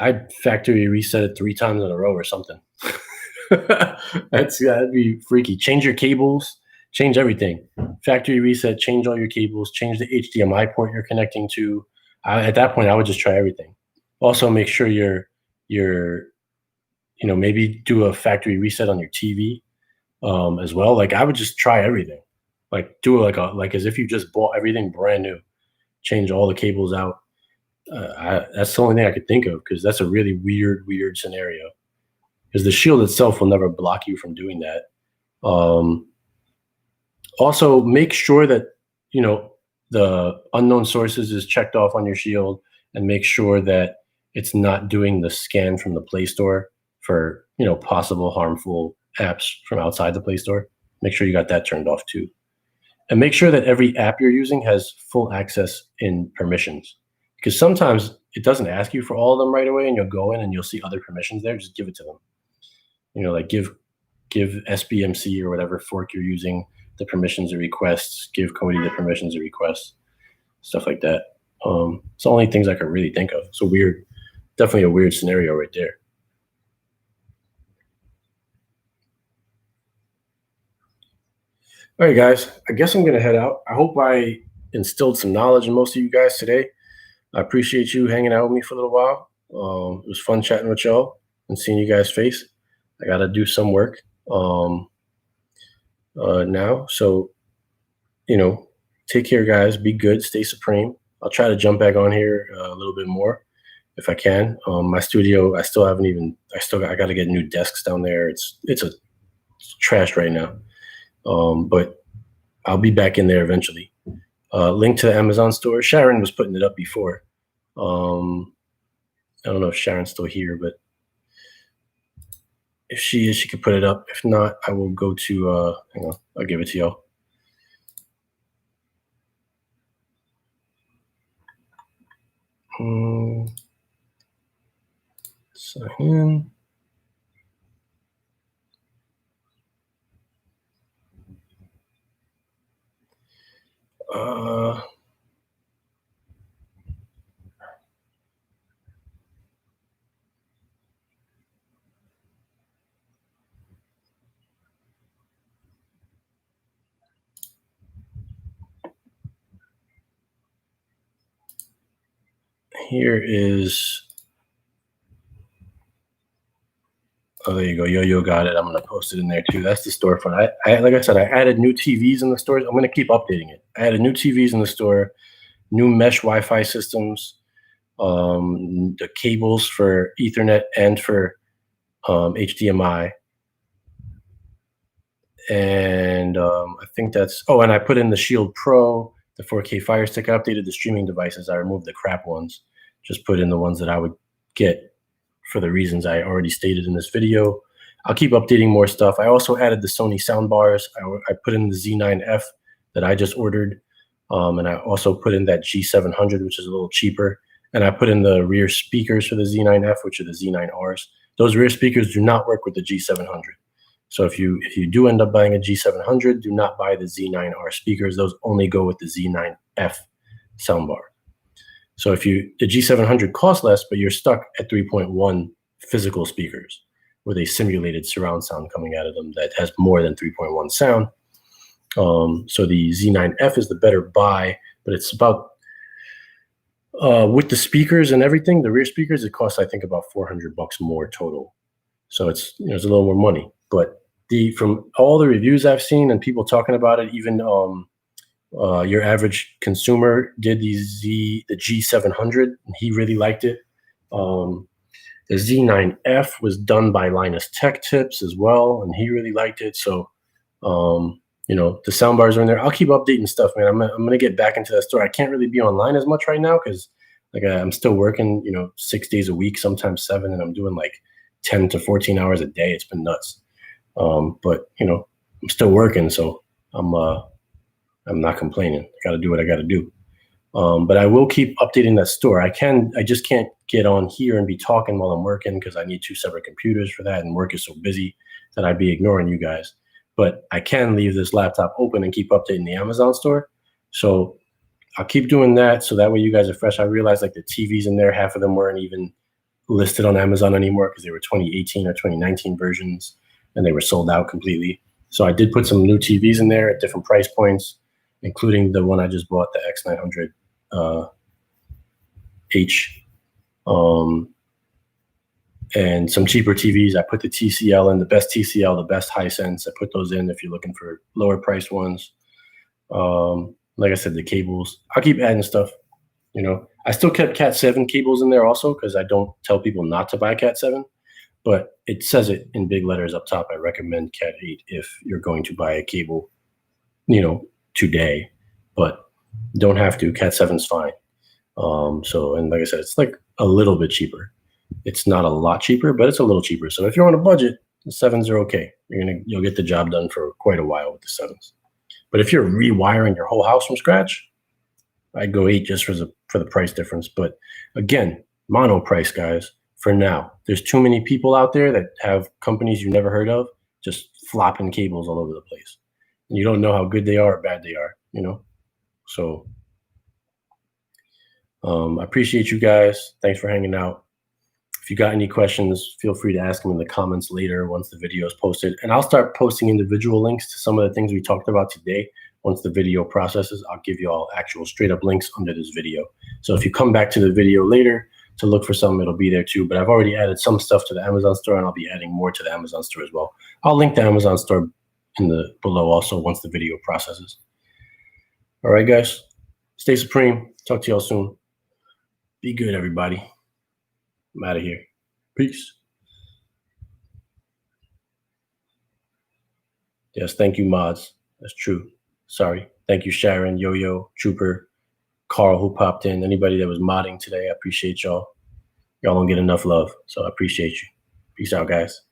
I'd factory reset it 3 times in a row or something. That'd be freaky. Change your cables, change everything. Factory reset, change all your cables, change the HDMI port you're connecting to. At that point, I would just try everything. Also, make sure maybe do a factory reset on your TV as well. Like I would just try everything. Like do it like as if you just bought everything brand new. Change all the cables out. That's the only thing I could think of because that's a really weird scenario. Because the Shield itself will never block you from doing that. Also, make sure that the unknown sources is checked off on your Shield, and make sure that it's not doing the scan from the Play Store for possible harmful apps from outside the Play Store. Make sure you got that turned off too. And make sure that every app you're using has full access in permissions. Because sometimes it doesn't ask you for all of them right away, and you'll go in and you'll see other permissions there. Just give it to them. Like give SBMC or whatever fork you're using the permissions or requests. Give Kodi the permissions or requests. Stuff like that. It's the only things I could really think of. It's definitely a weird scenario right there. All right, guys. I guess I'm going to head out. I hope I instilled some knowledge in most of you guys today. I appreciate you hanging out with me for a little while. It was fun chatting with y'all and seeing you guys' face. I got to do some work now. So, take care, guys. Be good. Stay supreme. I'll try to jump back on here a little bit more if I can. My studio, I got to get new desks down there. It's trashed right now. But I'll be back in there eventually. Link to the Amazon store. Sharon was putting it up before. I don't know if Sharon's still here, but if she is, she could put it up. If not, I will go to, hang on, I'll give it to y'all. Sign in. Here is, oh, there you go. Yo got it. I'm going to post it in there too. That's the storefront. Like I said, I added new TVs in the store. I'm going to keep updating it. I added new TVs in the store, new mesh Wi-Fi systems, the cables for Ethernet and for HDMI. And I think that's, and I put in the Shield Pro, the 4K Fire Stick. I updated the streaming devices. I removed the crap ones, just put in the ones that I would get for the reasons I already stated in this video. I'll keep updating more stuff. I also added the Sony soundbars. I put in the Z9F that I just ordered. And I also put in that G700, which is a little cheaper. And I put in the rear speakers for the Z9F, which are the Z9Rs. Those rear speakers do not work with the G700. So if you do end up buying a G700, do not buy the Z9R speakers. Those only go with the Z9F soundbar. So the G700 costs less, but you're stuck at 3.1 physical speakers with a simulated surround sound coming out of them that has more than 3.1 sound. So the Z9F is the better buy, but it's about, with the speakers and everything, the rear speakers, it costs, I think, about $400 more total. So it's a little more money. But from all the reviews I've seen and people talking about it, even your average consumer did the G700, and he really liked it. The Z9F was done by Linus Tech Tips as well, and he really liked it. So, the soundbars are in there. I'll keep updating stuff, man. I'm gonna get back into that store. I can't really be online as much right now because, I'm still working, 6 days a week, sometimes 7, and I'm doing like 10 to 14 hours a day. It's been nuts. But I'm still working, so I'm not complaining. I got to do what I got to do. But I will keep updating that store. I just can't get on here and be talking while I'm working because I need 2 separate computers for that, and work is so busy that I'd be ignoring you guys. But I can leave this laptop open and keep updating the Amazon store. So I'll keep doing that, so that way you guys are fresh. I realized the TVs in there, half of them weren't even listed on Amazon anymore because they were 2018 or 2019 versions, and they were sold out completely. So I did put some new TVs in there at different price points, including the one I just bought, the X900h, and some cheaper TVs. I put the TCL in, the best TCL, the best Hisense. I put those in if you're looking for lower priced ones. Like I said, the cables. I'll keep adding stuff. I still kept Cat 7 cables in there also because I don't tell people not to buy Cat 7, but it says it in big letters up top. I recommend Cat 8 if you're going to buy a cable, today, but don't have to. Cat 7's fine. And like I said, it's like a little bit cheaper. It's not a lot cheaper, but it's a little cheaper. So if you're on a budget, the 7s are okay. You'll get the job done for quite a while with the 7s. But if you're rewiring your whole house from scratch, I'd go 8 just for the price difference. But again, mono price, guys, for now. There's too many people out there that have companies you never heard of just flopping cables all over the place. And you don't know how good they are or bad they are, So I appreciate you guys. Thanks for hanging out. If you got any questions, feel free to ask them in the comments later once the video is posted. And I'll start posting individual links to some of the things we talked about today Once the video processes, I'll give you all actual straight up links under this video. So if you come back to the video later to look for something, it'll be there too. But I've already added some stuff to the Amazon store, and I'll be adding more to the Amazon store as well. I'll link the Amazon store in the below also once the video processes. All right, guys, stay supreme. Talk to y'all soon. Be good, everybody. I'm out of here. Peace. Yes, thank you, mods. That's true. Sorry. Thank you, Sharon, Yo-Yo, Trooper, Carl, who popped in. Anybody that was modding today, I appreciate y'all. Y'all don't get enough love, so I appreciate you. Peace out, guys.